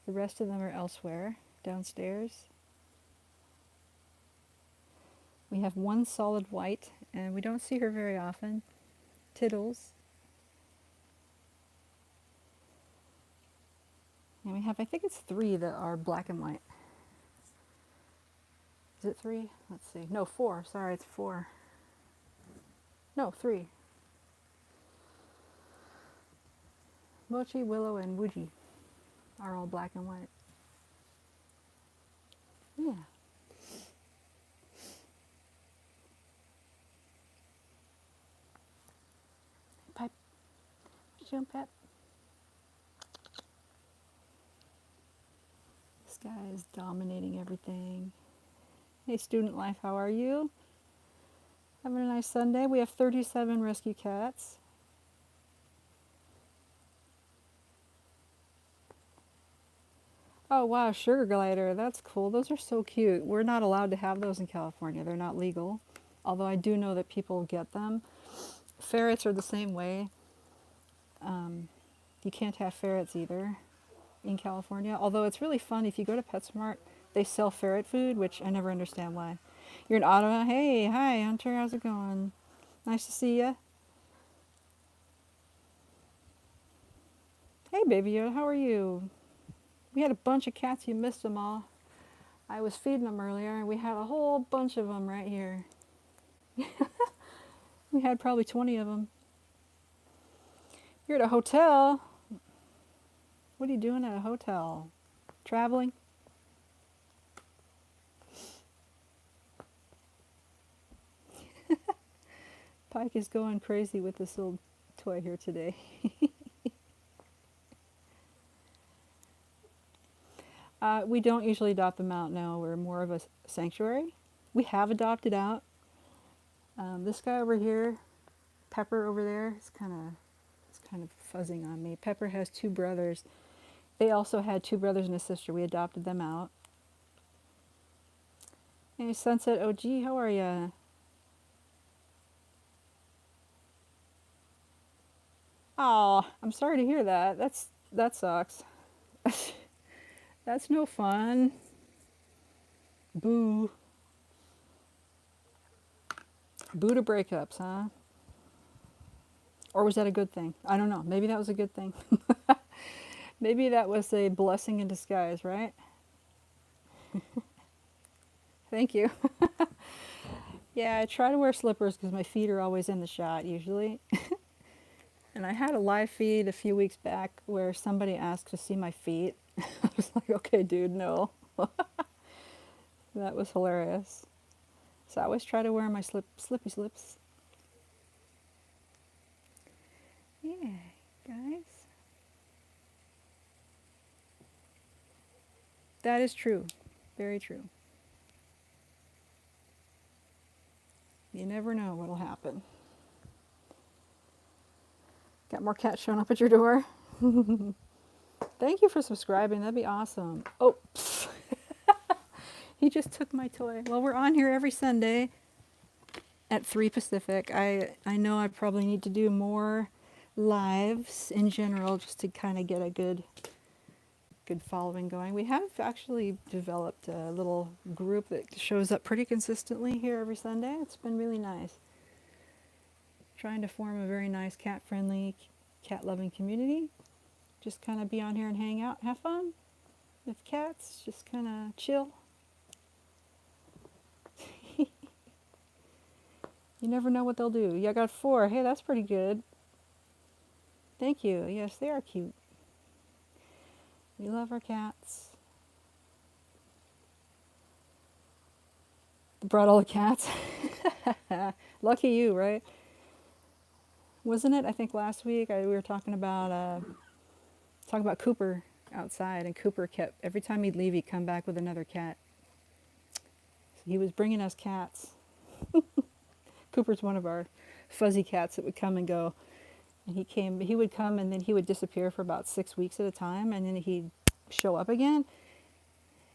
The rest of them are elsewhere, downstairs. We have 1 solid white, and we don't see her very often. Tiddles. And we have, I think it's 3 that are black and white. Is it 3? Let's see. No, 4. Sorry, it's 4. No, 3. Mochi, Willow, and Wuji are all black and white. Yeah. Pipe. What you doing, Pep? This guy is dominating everything. Hey, student life, how are you? Having a nice Sunday. We have 37 rescue cats. Oh wow, sugar glider, that's cool. Those are so cute. We're not allowed to have those in California. They're not legal. Although I do know that people get them. Ferrets are the same way. You can't have ferrets either in California. Although it's really fun, if you go to PetSmart, they sell ferret food, which I never understand why. You're in Ottawa. Hey, hi, Hunter. How's it going? Nice to see you. Hey, baby, how are you? We had a bunch of cats. You missed them all. I was feeding them earlier, and we had a whole bunch of them right here. We had probably 20 of them. You're at a hotel. What are you doing at a hotel? Traveling? Pike is going crazy with this little toy here today. We don't usually adopt them out now. We're more of a sanctuary. We have adopted out. This guy over here, Pepper over there, it's kind of fuzzing on me. Pepper has 2 brothers. They also had 2 brothers and a sister. We adopted them out. Hey, Sunset OG, how are ya? Oh, I'm sorry to hear that. That sucks. That's no fun. Boo. Boo to breakups, huh? Or was that a good thing? I don't know. Maybe that was a good thing. Maybe that was a blessing in disguise, right? Thank you. Yeah, I try to wear slippers because my feet are always in the shot, usually. And I had a live feed a few weeks back where somebody asked to see my feet. I was like, okay, dude, no. That was hilarious. So I always try to wear my slippy slips. Yeah, guys. That is true. Very true. You never know what'll happen. Got more cats showing up at your door? Thank you for subscribing. That'd be awesome. Oh, he just took my toy. Well, we're on here every Sunday at 3 Pacific. I know I probably need to do more lives in general just to kind of get a good following going. We have actually developed a little group that shows up pretty consistently here every Sunday. It's been really nice. Trying to form a very nice cat-friendly, cat-loving community. Just kind of be on here and hang out, have fun with cats, just kind of chill. You never know what they'll do. Yeah, I got 4. Hey, that's pretty good. Thank you. Yes, they are cute. We love our cats. Brought all the cats. Lucky you, right? Wasn't it? I think last week we were talking about Cooper outside, and Cooper kept every time he'd leave, he'd come back with another cat. So he was bringing us cats. Cooper's one of our fuzzy cats that would come and go. And he would come and then he would disappear for about 6 weeks at a time, and then he'd show up again.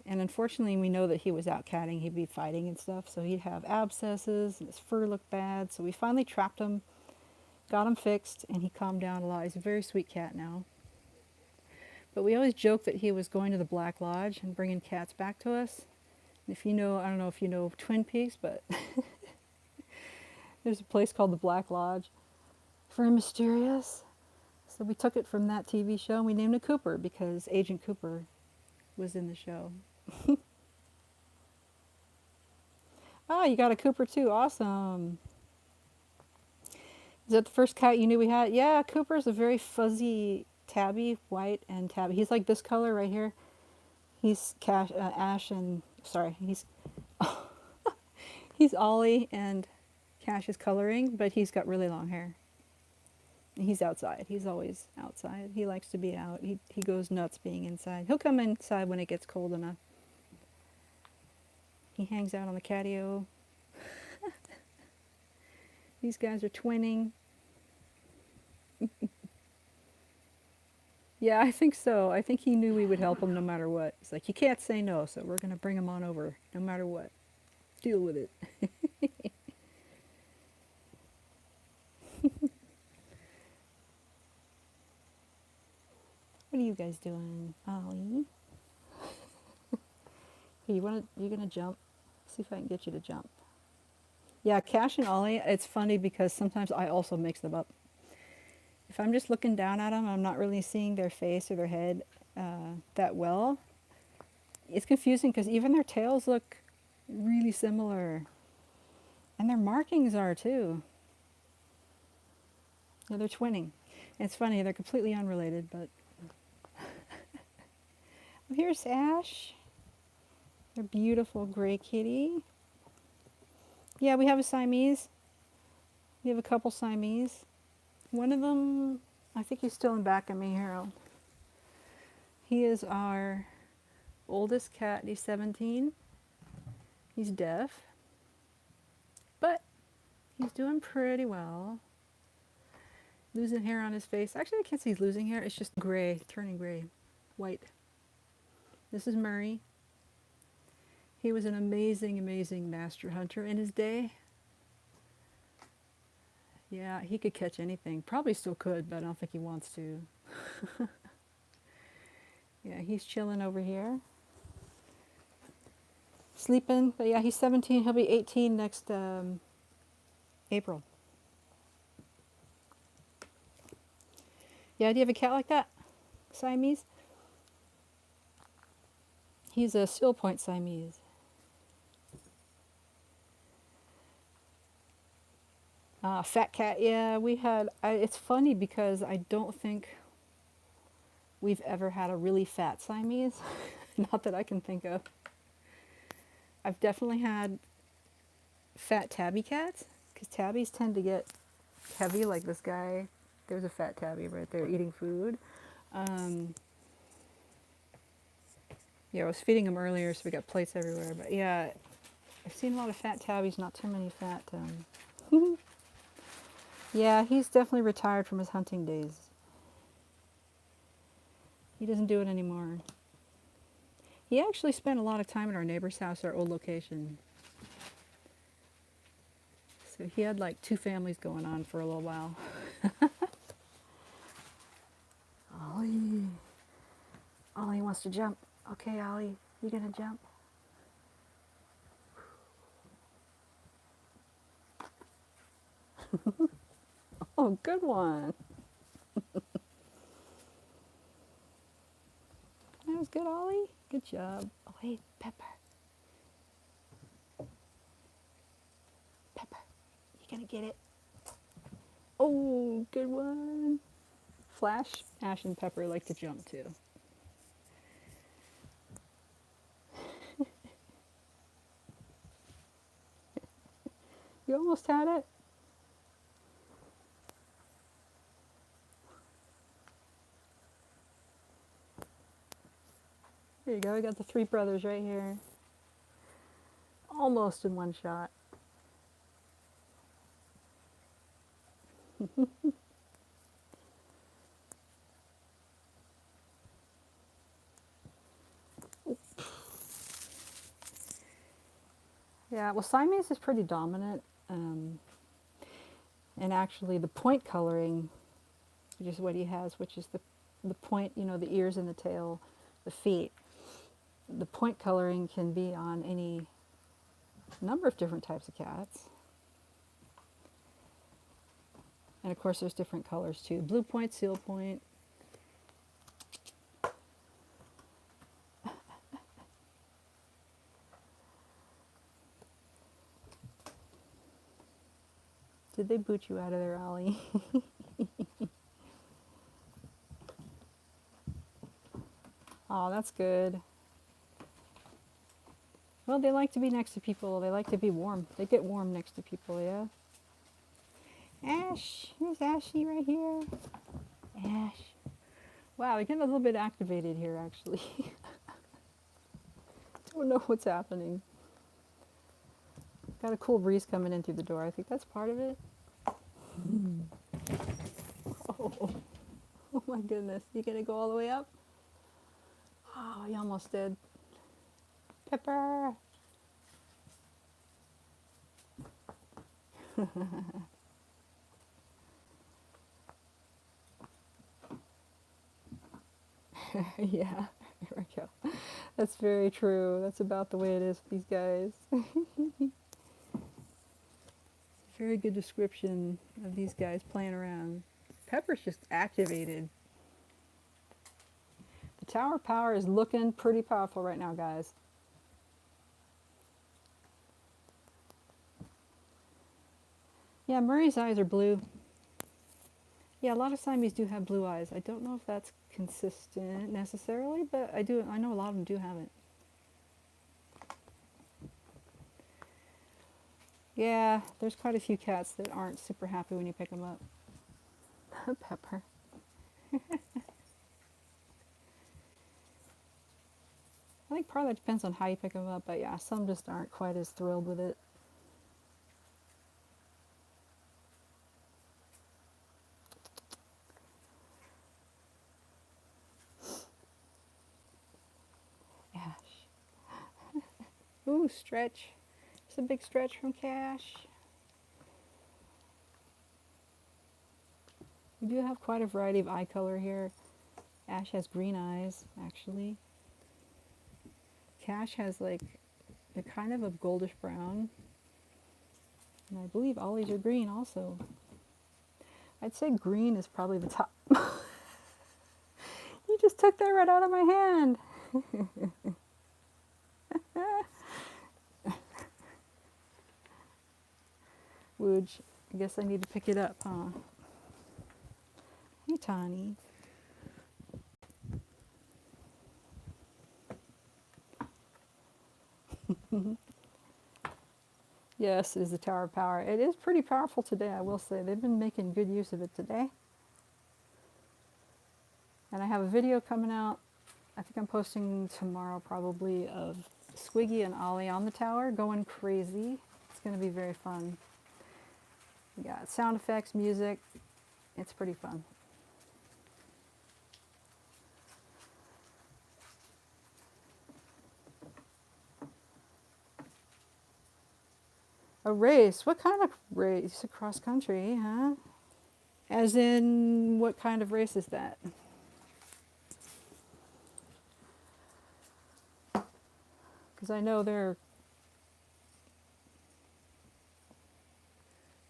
And unfortunately, we know that he was out catting. He'd be fighting and stuff, so he'd have abscesses and his fur looked bad. So we finally trapped him, got him fixed, and he calmed down a lot. He's a very sweet cat now. But we always joked that he was going to the Black Lodge and bringing cats back to us. And if you know, I don't know if you know Twin Peaks, but there's a place called the Black Lodge. Very mysterious. So we took it from that TV show and we named it Cooper because Agent Cooper was in the show. Ah, you got a Cooper too. Awesome. Is that the first cat you knew we had? Yeah, Cooper's a very fuzzy tabby, white and tabby. He's like this color right here. He's ash and, sorry, he's Ollie and Cash is coloring, but he's got really long hair. He's outside. He's always outside. He likes to be out. He goes nuts being inside. He'll come inside when it gets cold enough. He hangs out on the catio. These guys are twinning. Yeah, I think so. I think he knew we would help him no matter what. It's like, you can't say no, so we're going to bring him on over no matter what. Deal with it. What are you guys doing, Ollie? Hey, you're gonna jump? See if I can get you to jump. Yeah, Cash and Ollie, it's funny because sometimes I also mix them up. If I'm just looking down at them, I'm not really seeing their face or their head that well. It's confusing because even their tails look really similar. And their markings are too. Yeah, they're twinning. And it's funny, they're completely unrelated, but... Oh, here's Ash. Their beautiful gray kitty. Yeah, we have a Siamese. We have a couple Siamese. One of them, I think he's still in back of me here. He is our oldest cat. He's 17. He's deaf. But he's doing pretty well. Losing hair on his face. Actually, I can't say he's losing hair. It's just gray, turning gray, white. This is Murray. He was an amazing, amazing master hunter in his day. Yeah, he could catch anything. Probably still could, but I don't think he wants to. Yeah, he's chilling over here. Sleeping. But yeah, he's 17. He'll be 18 next April. Yeah, do you have a cat like that? Siamese? He's a Seal Point Siamese. Fat cat, yeah, we had, it's funny because I don't think we've ever had a really fat Siamese. Not that I can think of. I've definitely had fat tabby cats, because tabbies tend to get heavy, like this guy. There's a fat tabby right there eating food. Yeah, I was feeding him earlier, so we got plates everywhere. But yeah, I've seen a lot of fat tabbies, not too many fat. Yeah, he's definitely retired from his hunting days. He doesn't do it anymore. He actually spent a lot of time at our neighbor's house, our old location. So he had like 2 families going on for a little while. Ollie. Ollie wants to jump. Okay, Ollie, you gonna jump? Oh, good one. That was good, Ollie. Good job. Oh, hey, Pepper. Pepper, you gonna get it? Oh, good one. Flash, Ash, and Pepper like to jump too. You almost had it. There you go. We got the 3 brothers right here. Almost in one shot. Yeah, well, Siamese is pretty dominant. And actually the point coloring, which is what he has, which is the point, you know, the ears and the tail, the feet. The point coloring can be on any number of different types of cats. And of course there's different colors too. Blue point, seal point. Did they boot you out of there, Ollie? Oh, that's good. Well, they like to be next to people. They like to be warm. They get warm next to people, yeah? Ash, here's Ashy right here. Ash. Wow, we're getting a little bit activated here, actually. Don't know what's happening. Got a cool breeze coming in through the door. I think that's part of it. Oh, oh my goodness. You gonna go all the way up? Oh, you almost did. Pepper. Yeah, here we go. That's very true. That's about the way it is with these guys. Very good description of these guys playing around. Pepper's just activated. The tower power is looking pretty powerful right now, guys. Yeah, Murray's eyes are blue. Yeah, a lot of Siamese do have blue eyes. I don't know if that's consistent necessarily, but I know a lot of them do have it. Yeah, there's quite a few cats that aren't super happy when you pick them up. Pepper. I think part of that depends on how you pick them up, but yeah, some just aren't quite as thrilled with it. Ash. Ooh, stretch. It's a big stretch from Cash. We do have quite a variety of eye color here. Ash has green eyes, actually. Cash has like a kind of a goldish brown. And I believe Ollie's are green also. I'd say green is probably the top. You just took that right out of my hand. Wuji, I guess I need to pick it up, huh? Hey, Tawny. Yes, it is the Tower of Power. It is pretty powerful today, I will say. They've been making good use of it today. And I have a video coming out I think I'm posting tomorrow probably of Squiggy and Ollie on the tower going crazy. It's going to be very fun. We got sound effects, music. It's pretty fun. A race? What kind of race? Cross country, huh? As in, what kind of race is that? Because I know there are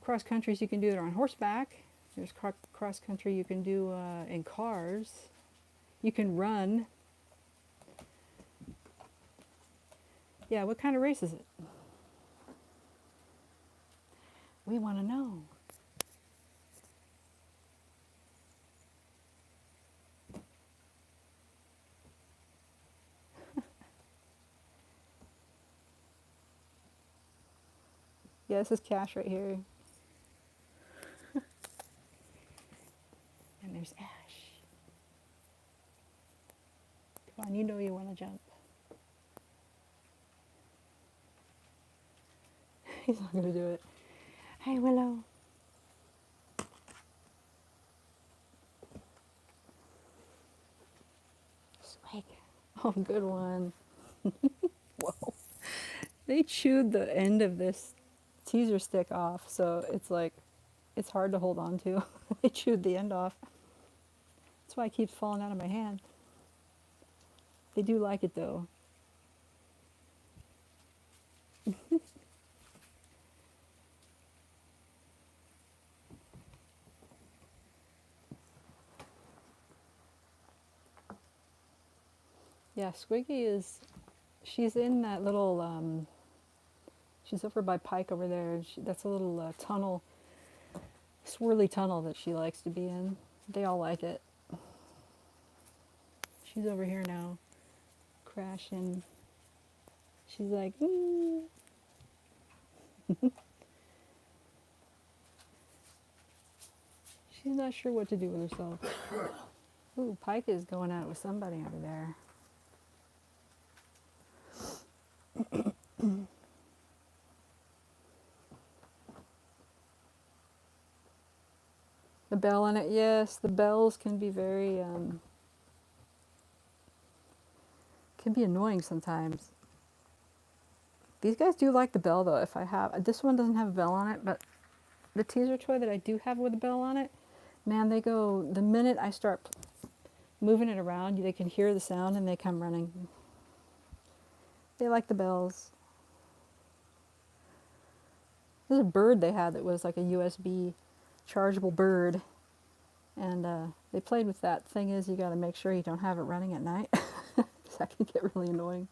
cross countries you can do it on horseback. There's cross country you can do in cars. You can run. Yeah, what kind of race is it? We want to know. Yeah, this is Cash right here. And there's Ash. Come on, you know you want to jump. He's not going to do it. Hey, Willow. Swag. Oh, good one. Whoa. They chewed the end of this teaser stick off, so it's like, it's hard to hold on to. They chewed the end off. That's why it keeps falling out of my hand. They do like it though. Yeah, Squiggy is, she's in that little, she's over by Pike over there. That's a little tunnel, swirly tunnel that she likes to be in. They all like it. She's over here now, crashing. She's like, ooh. She's not sure what to do with herself. Ooh, Pike is going out with somebody over there. The bell on it, yes, the bells can be very, can be annoying sometimes. These guys do like the bell though. If I have, this one doesn't have a bell on it, but the teaser toy that I do have with a bell on it, man, they go, the minute I start moving it around, they can hear the sound and they come running. They like the bells. There's a bird they had that was like a USB chargeable bird, and they played with that. Thing is, you got to make sure you don't have it running at night, because that can get really annoying.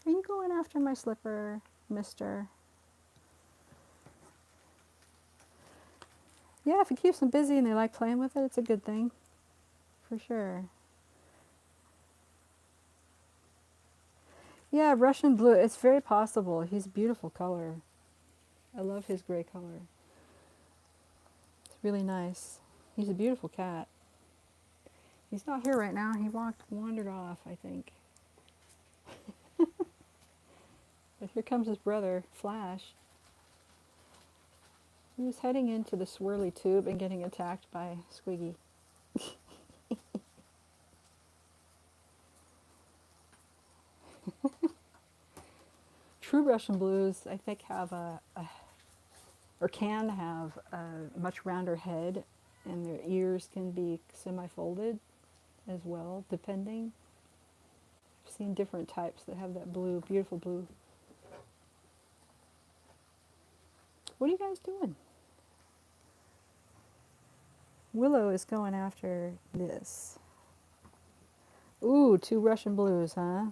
Are you going after my slipper, mister? Yeah, if it keeps them busy and they like playing with it, it's a good thing, for sure. Yeah, Russian blue, it's very possible. He's a beautiful color. I love his gray color. It's really nice. He's a beautiful cat. He's not here right now. He wandered off, I think. But here comes his brother, Flash. He was heading into the swirly tube and getting attacked by Squiggy. True Russian blues, I think, have or can have a much rounder head, and their ears can be semi-folded as well, depending. I've seen different types that have that blue, beautiful blue. What are you guys doing? Willow is going after this. Ooh, 2 Russian blues, huh?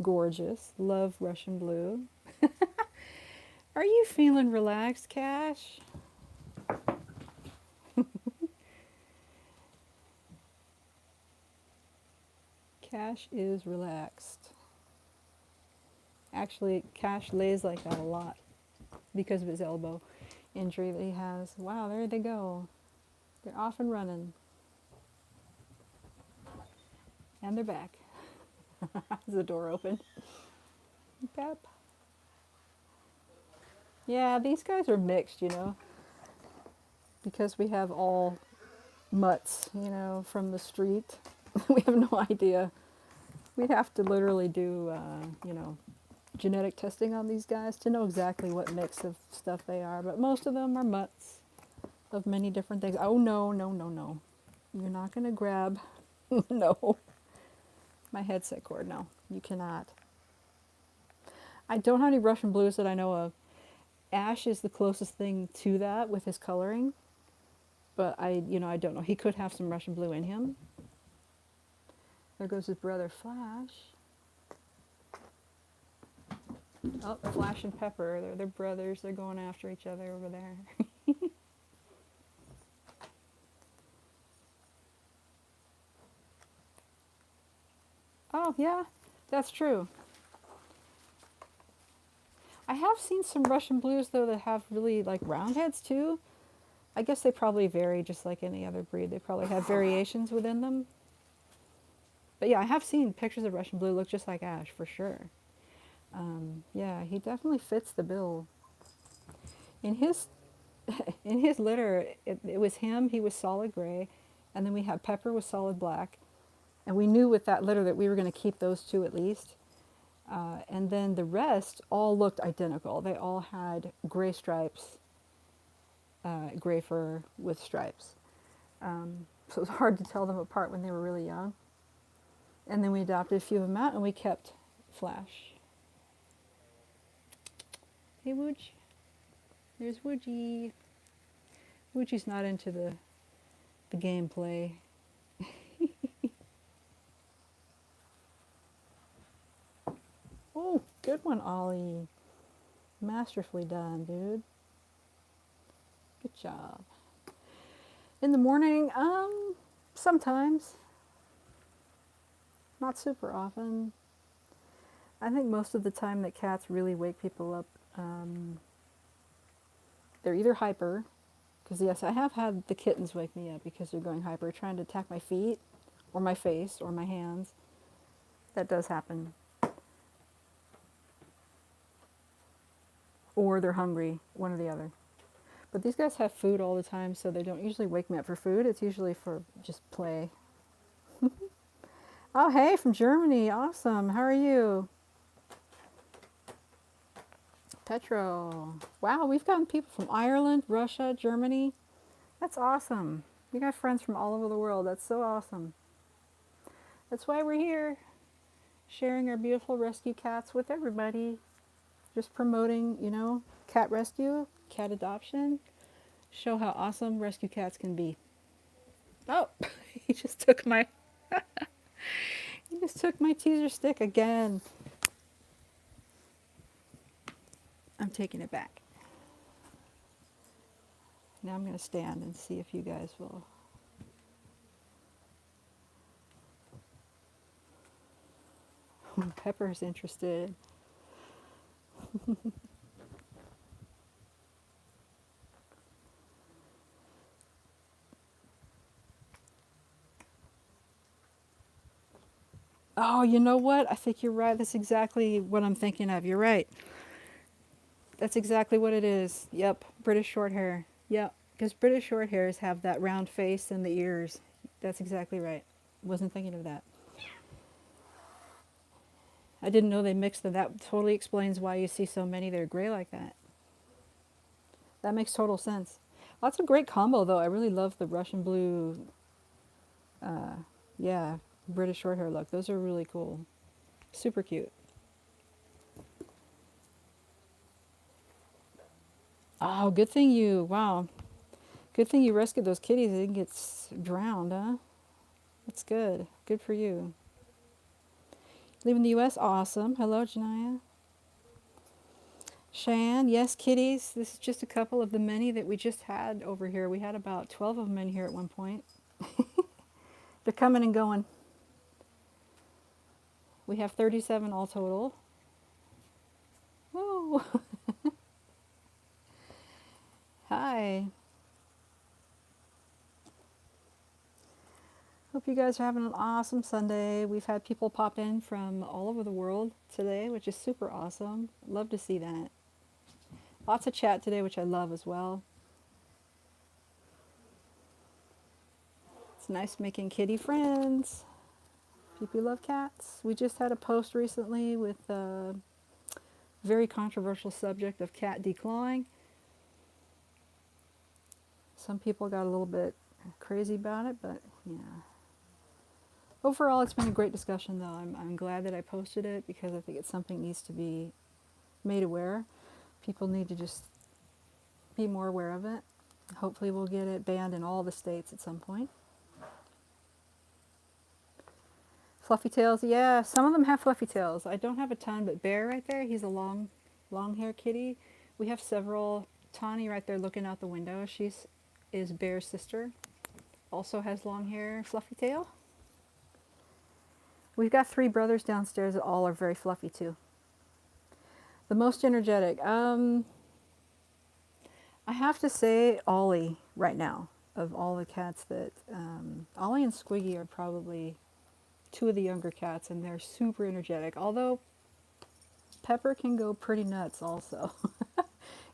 Gorgeous. Love Russian blue. Are you feeling relaxed, Cash? Cash is relaxed. Actually, Cash lays like that a lot because of his elbow injury that he has. Wow, there they go. They're off and running. And they're back. Is the door open? Pep. Yeah, these guys are mixed, you know, because we have all mutts, you know, from the street. We have no idea. We'd have to literally do, you know, genetic testing on these guys to know exactly what mix of stuff they are. But most of them are mutts of many different things. Oh, no, no, no, no. You're not going to grab. No. My headset cord, no. You cannot. I don't have any Russian blues that I know of. Ash is the closest thing to that with his coloring. But I don't know. He could have some Russian blue in him. There goes his brother Flash. Oh, Flash and Pepper. They're brothers. They're going after each other over there. Oh, yeah. That's true. I have seen some Russian blues, though, that have really, like, round heads, too. I guess they probably vary just like any other breed. They probably have variations within them. But yeah, I have seen pictures of Russian blue look just like Ash, for sure. Yeah, he definitely fits the bill. In his in his litter, it was him, he was solid gray, and then we had Pepper was solid black. And we knew with that litter that we were going to keep those two at least. And then the rest all looked identical. They all had gray stripes, gray fur with stripes. So it was hard to tell them apart when they were really young. And then we adopted a few of them out and we kept Flash. Hey, Wuji. There's Wuji. Wuji's not into the gameplay. Oh, good one, Ollie. Masterfully done, dude. Good job. In the morning, sometimes. Not super often. I think most of the time that cats really wake people up, they're either hyper, because yes, I have had the kittens wake me up because they're going hyper, trying to attack my feet, or my face, or my hands. That does happen. Or they're hungry, one or the other. But these guys have food all the time, so they don't usually wake me up for food. It's usually for just play. Oh, hey, from Germany. Awesome. How are you? Petro. Wow, we've gotten people from Ireland, Russia, Germany. That's awesome. We got friends from all over the world. That's so awesome. That's why we're here, sharing our beautiful rescue cats with everybody. Just promoting, you know, cat rescue, cat adoption. Show how awesome rescue cats can be. Oh, he just took my he just took my teaser stick again. I'm taking it back. Now I'm going to stand and see if you guys will. Pepper's interested. Oh, you know what? I think you're right. That's exactly what I'm thinking of. You're right. That's exactly what it is. Yep, British short hair. Yep, because British short hairs have that round face and the ears. That's exactly right. Wasn't thinking of that. I didn't know they mixed them. That totally explains why you see so many that are gray like that. That makes total sense. That's a great combo, though. I really love the Russian blue, yeah, British short hair look. Those are really cool. Super cute. Oh, good thing you, wow. Good thing you rescued those kitties. They didn't get drowned, huh? That's good. Good for you. Leaving the U.S., awesome. Hello, Janaya. Shan, yes, kitties. This is just a couple of the many that we just had over here. We had about 12 of them in here at one point. They're coming and going. We have 37 all total. Whoa. Hi. Hope you guys are having an awesome Sunday. We've had people pop in from all over the world today, which is super awesome. Love to see that. Lots of chat today, which I love as well. It's nice making kitty friends. People love cats. We just had a post recently with a very controversial subject of cat declawing. Some people got a little bit crazy about it, but yeah. Overall, it's been a great discussion, though. I'm glad that I posted it because I think it's something that needs to be made aware. People need to just be more aware of it. Hopefully we'll get it banned in all the states at some point. Fluffy tails, yeah, some of them have fluffy tails. I don't have a ton, but Bear right there, he's a long hair kitty. We have several. Tawny right there looking out the window, is Bear's sister. Also has long hair, fluffy tail. We've got 3 brothers downstairs that all are very fluffy too. The most energetic, I have to say Ollie right now. Of all the cats that, Ollie and Squiggy are probably 2 of the younger cats, and they're super energetic. Although Pepper can go pretty nuts also.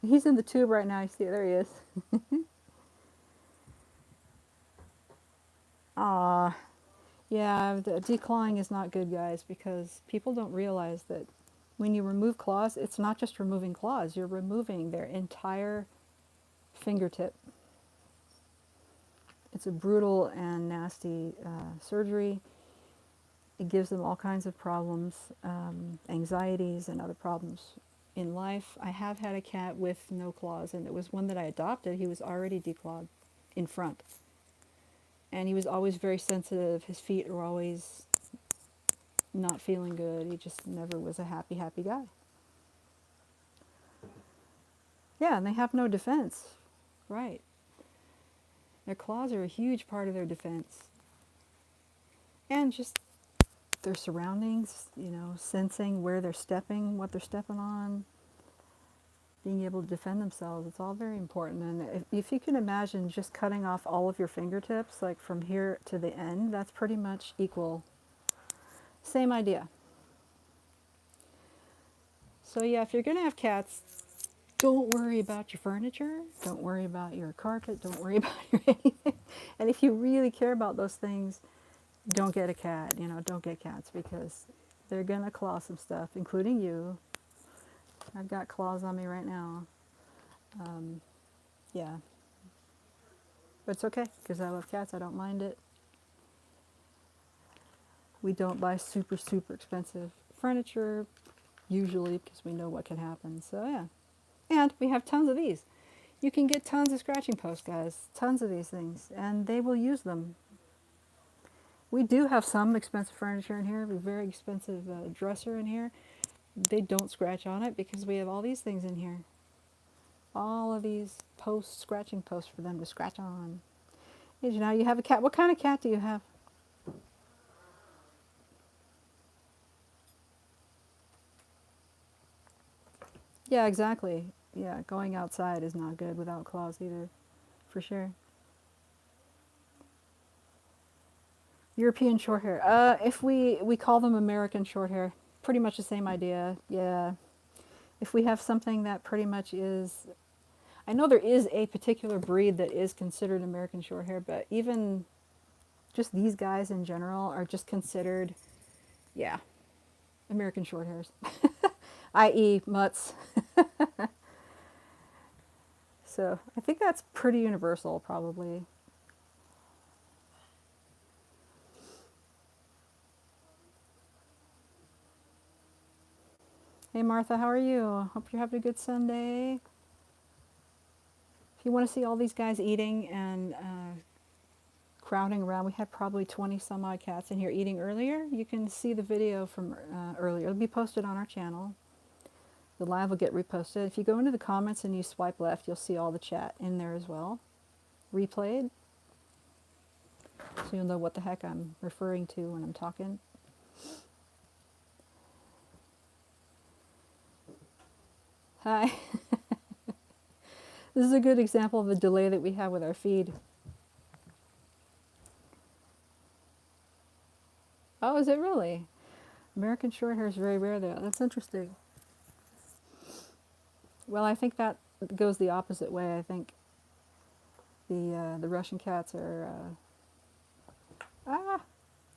He's in the tube right now. You see, there he is. Aw, yeah, the declawing is not good, guys, because people don't realize that when you remove claws, it's not just removing claws. You're removing their entire fingertip. It's a brutal and nasty surgery. It gives them all kinds of problems, anxieties and other problems in life. I have had a cat with no claws, and it was one that I adopted. He was already declawed in front. And he was always very sensitive. His feet were always not feeling good. He just never was a happy guy. Yeah, and they have no defense. Right. Their claws are a huge part of their defense. And just their surroundings, you know, sensing where they're stepping, what they're stepping on, being able to defend themselves. It's all very important. And if you can imagine just cutting off all of your fingertips, like from here to the end, that's pretty much equal. Same idea. So yeah, if you're going to have cats, don't worry about your furniture. Don't worry about your carpet. Don't worry about your anything. And if you really care about those things, don't get a cat. You know, don't get cats because they're going to claw some stuff, including you. I've got claws on me right now. Yeah. But it's okay because I love cats. I don't mind it. We don't buy super expensive furniture usually because we know what can happen. So yeah. And we have tons of these. You can get tons of scratching posts, guys. Tons of these things. And they will use them. We do have some expensive furniture in here. We have a very expensive dresser in here. They don't scratch on it because we have all these things in here. All of these posts, scratching posts for them to scratch on. Hey, now you have a cat. What kind of cat do you have? Yeah, exactly. Yeah, going outside is not good without claws either, for sure. European Shorthair. If we call them American Shorthair, pretty much the same idea. Yeah. If we have something that pretty much is, I know there is a particular breed that is considered American Shorthair, but even just these guys in general are just considered, yeah, American Shorthairs, i.e. mutts. So I think that's pretty universal, probably. Hey Martha, how are you? Hope you're having a good Sunday. If you want to see all these guys eating and crowding around, we had probably 20 some odd cats in here eating earlier. You can see the video from earlier. It'll be posted on our channel. The live will get reposted. If you go into the comments and you swipe left, you'll see all the chat in there as well. Replayed. So you'll know what the heck I'm referring to when I'm talking. Hi. This is a good example of the delay that we have with our feed. Oh, is it really? American Shorthair is very rare there. That's interesting. Well, I think that goes the opposite way. I think the Russian cats are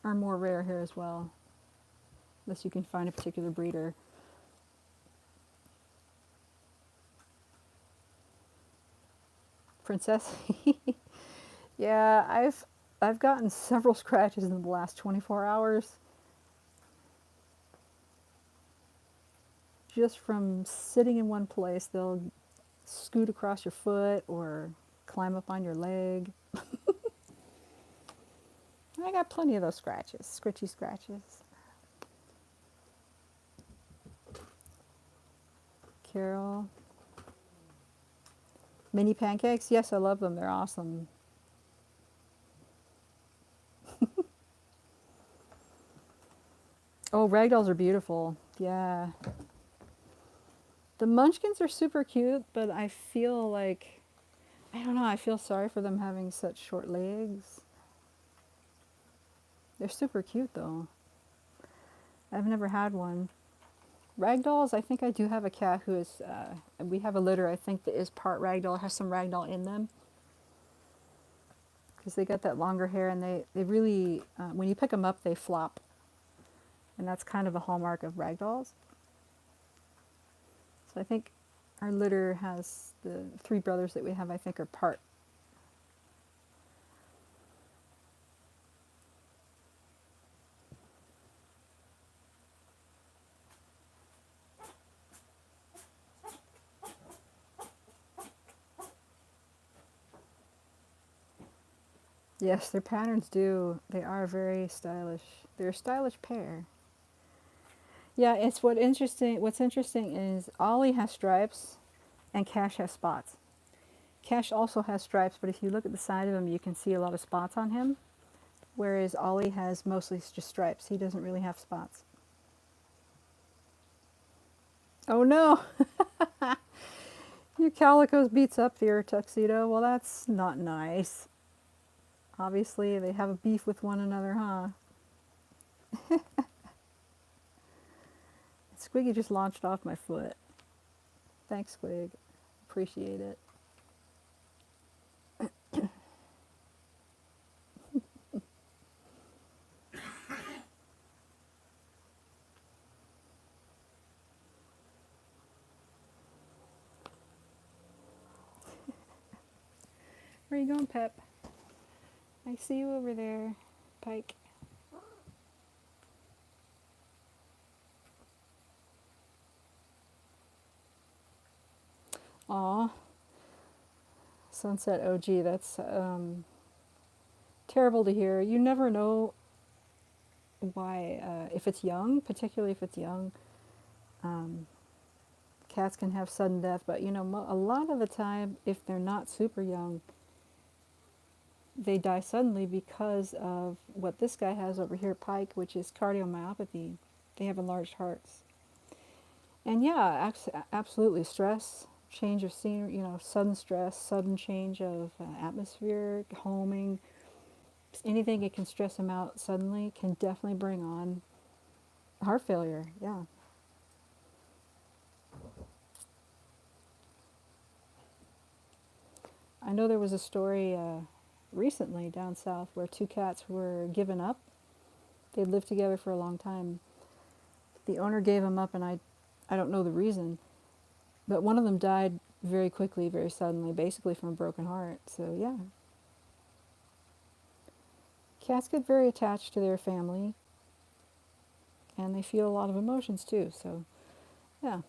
more rare here as well, unless you can find a particular breeder. Princess. Yeah, I've gotten several scratches in the last 24 hours just from sitting in one place. They'll scoot across your foot or climb up on your leg. I got plenty of those scratches, scritchy scratches. Carol. Mini pancakes? Yes, I love them. They're awesome. Oh, ragdolls are beautiful. Yeah. The munchkins are super cute, but I feel like, I don't know, I feel sorry for them having such short legs. They're super cute though. I've never had one. Ragdolls, I think I do have a cat who is, we have a litter I think that is part ragdoll, has some ragdoll in them. Because they got that longer hair and they really, when you pick them up, they flop. And that's kind of a hallmark of ragdolls. So I think our litter has the three brothers that we have, I think, are part. Yes, their patterns do. They are very stylish. They're a stylish pair. Yeah, it's what's interesting is Ollie has stripes and Cash has spots. Cash also has stripes, but if you look at the side of him, you can see a lot of spots on him. Whereas Ollie has mostly just stripes. He doesn't really have spots. Oh no! Your Calico's beats up your tuxedo. Well, that's not nice. Obviously, they have a beef with one another, huh? Squiggy just launched off my foot. Thanks, Squig. Appreciate it. Where are you going, Pep? I see you over there, Pike. Aw. Sunset OG, that's terrible to hear. You never know why, if it's young, particularly if it's young, um, cats can have sudden death. But you know, a lot of the time, if they're not super young, they die suddenly because of what this guy has over here, Pike, which is cardiomyopathy. They have enlarged hearts. And yeah, absolutely, stress, change of scenery, sudden stress, sudden change of atmosphere, homing, anything that can stress them out suddenly can definitely bring on heart failure. Yeah. I know there was a story recently down south where two cats were given up. They'd lived together for a long time. The owner gave them up, and I don't know the reason, but one of them died very quickly, very suddenly, basically from a broken heart. So yeah. Cats get very attached to their family, and they feel a lot of emotions too. So yeah.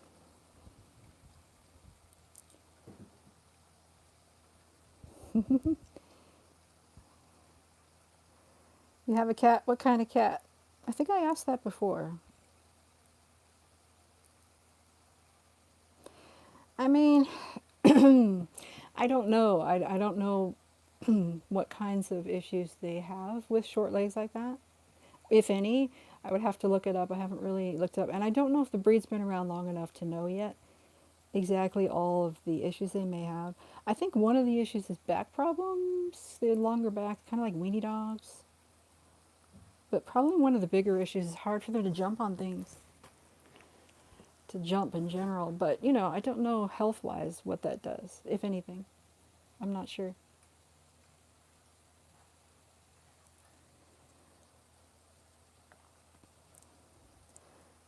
You have a cat? What kind of cat? I think I asked that before. I mean, I don't know. I don't know what kinds of issues they have with short legs like that, if any. I would have to look it up. I haven't really looked it up. And I don't know if the breed's been around long enough to know yet exactly all of the issues they may have. I think one of the issues is back problems. They have longer backs, kind of like weenie dogs. But probably one of the bigger issues is hard for them to jump on things, to jump in general. But, you know, I don't know health-wise what that does, if anything. I'm not sure.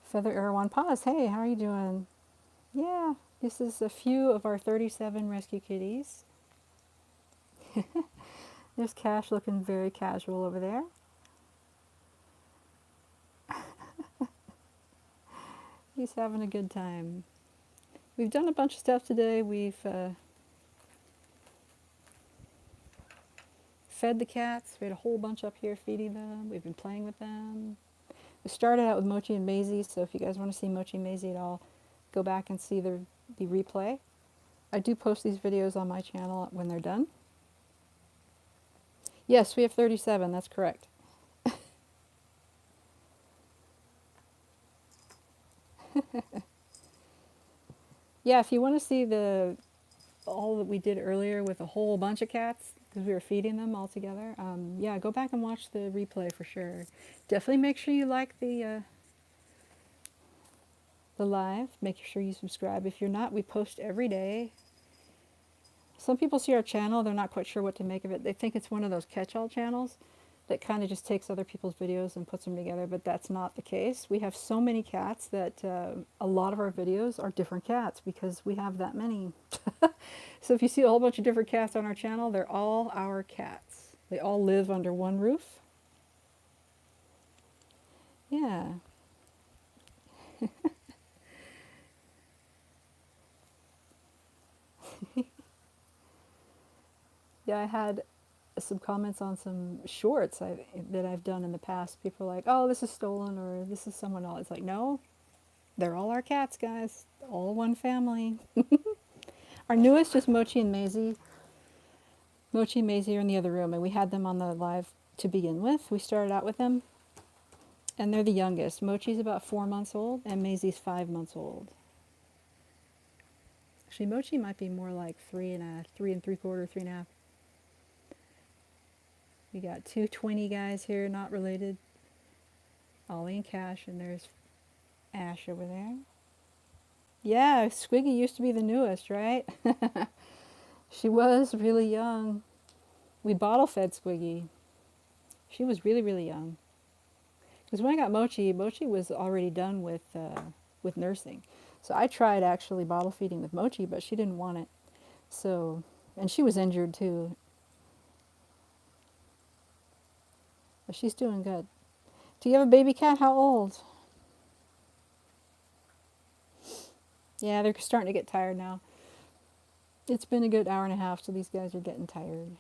Feather Erewhon Paws, hey, how are you doing? Yeah, this is a few of our 37 rescue kitties. There's Cash looking very casual over there. He's having a good time. We've done a bunch of stuff today. We've fed the cats. We had a whole bunch up here feeding them. We've been playing with them. We started out with Mochi and Mazie, so if you guys want to see Mochi and Mazie at all, go back and see the replay. I do post these videos on my channel when they're done. Yes, we have 37, that's correct. Yeah, if you want to see all that we did earlier with a whole bunch of cats, because we were feeding them all together, yeah, go back and watch the replay for sure. Definitely make sure you like the live. Make sure you subscribe. If you're not, we post every day. Some people see our channel, they're not quite sure what to make of it. They think it's one of those catch-all channels that kind of just takes other people's videos and puts them together, but that's not the case. We have so many cats that a lot of our videos are different cats because we have that many. So if you see a whole bunch of different cats on our channel, they're all our cats. They all live under one roof. Yeah. Yeah, I had some comments on some shorts that I've done in the past. People are like, oh, this is stolen or this is someone else. It's like, no, they're all our cats, guys. All one family. Our newest is Mochi and Mazie. Mochi and Mazie are in the other room, and we had them on the live to begin with. We started out with them, and they're the youngest. Mochi's about 4 months old, and Mazie's 5 months old. Actually, Mochi might be more like 3 3/4, 3.5. We got two twinny guys here, not related. Ollie and Cash, and there's Ash over there. Yeah, Squiggy used to be the newest, right? She was really young. We bottle fed Squiggy. She was really, really young. Because when I got Mochi, Mochi was already done with nursing. So I tried actually bottle feeding with Mochi, but she didn't want it. So, and she was injured too. But she's doing good. Do you have a baby cat? How old? Yeah, they're starting to get tired now. It's been a good hour and a half, so these guys are getting tired.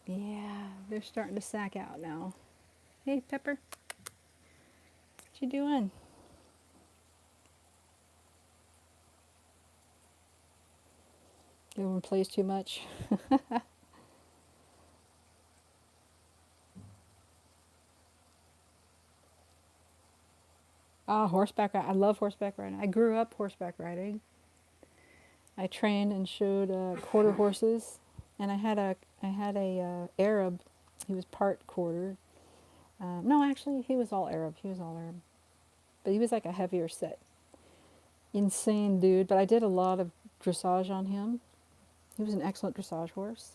Yeah, they're starting to sack out now. Hey, Pepper. What you doing? Everyone plays too much. Ah, horseback riding. I love horseback riding. I grew up horseback riding. I trained and showed quarter horses, and I had a Arab. He was part quarter. No, actually, he was all Arab. He was all Arab, but he was like a heavier set. Insane dude. But I did a lot of dressage on him. He was an excellent dressage horse.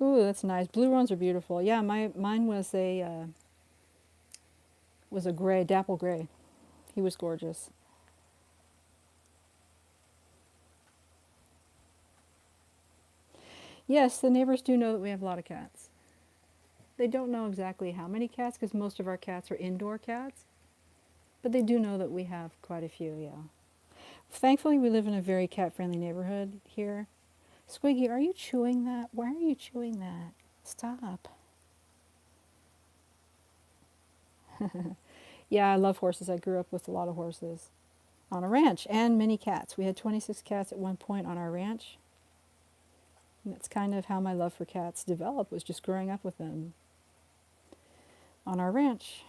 Ooh, that's nice. Blue roans are beautiful. Yeah, mine was a gray, dapple gray. He was gorgeous. Yes, the neighbors do know that we have a lot of cats. They don't know exactly how many cats because most of our cats are indoor cats, but they do know that we have quite a few, yeah. Thankfully, we live in a very cat-friendly neighborhood here. Squiggy, are you chewing that? Why are you chewing that? Stop. Yeah, I love horses. I grew up with a lot of horses on a ranch and many cats. We had 26 cats at one point on our ranch. And that's kind of how my love for cats developed, was just growing up with them on our ranch.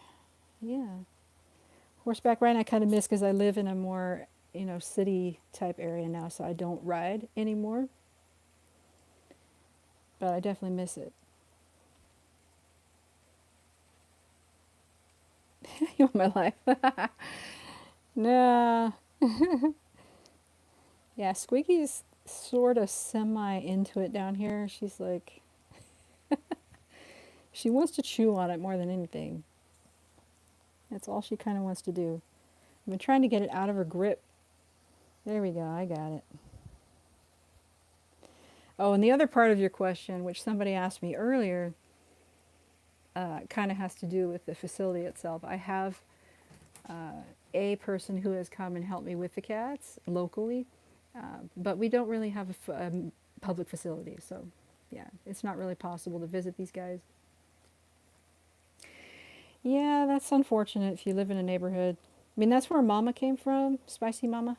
Yeah. Horseback riding I kind of miss because I live in a more, city type area now, so I don't ride anymore. But I definitely miss it. You want my life? Nah. Yeah, Squiggy's sort of semi into it down here. She's like, she wants to chew on it more than anything. That's all she kind of wants to do. I've been trying to get it out of her grip. There we go, I got it. Oh, and the other part of your question, which somebody asked me earlier, kind of has to do with the facility itself. I have a person who has come and helped me with the cats locally, but we don't really have a public facility, so yeah, it's not really possible to visit these guys. Yeah, that's unfortunate if you live in a neighborhood. I mean, that's where Mama came from, Spicy Mama.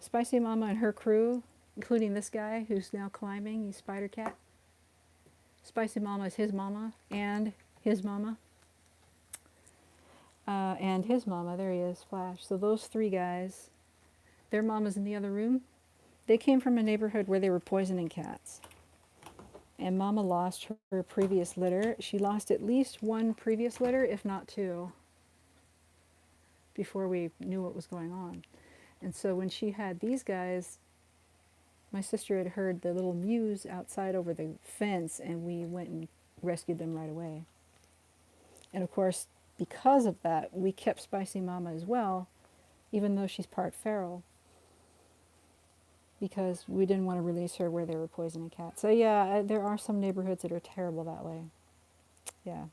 Spicy Mama and her crew, including this guy who's now climbing, he's Spider Cat. Spicy Mama is his mama, and his mama. And his mama, there he is, Flash. So those three guys, their mama's in the other room. They came from a neighborhood where they were poisoning cats. And Mama lost her previous litter. She lost at least one previous litter, if not two, before we knew what was going on. And so when she had these guys, my sister had heard the little mews outside over the fence, and we went and rescued them right away. And of course, because of that, we kept Spicy Mama as well, even though she's part feral, because we didn't want to release her where they were poisoning cats. So yeah, there are some neighborhoods that are terrible that way. Yeah.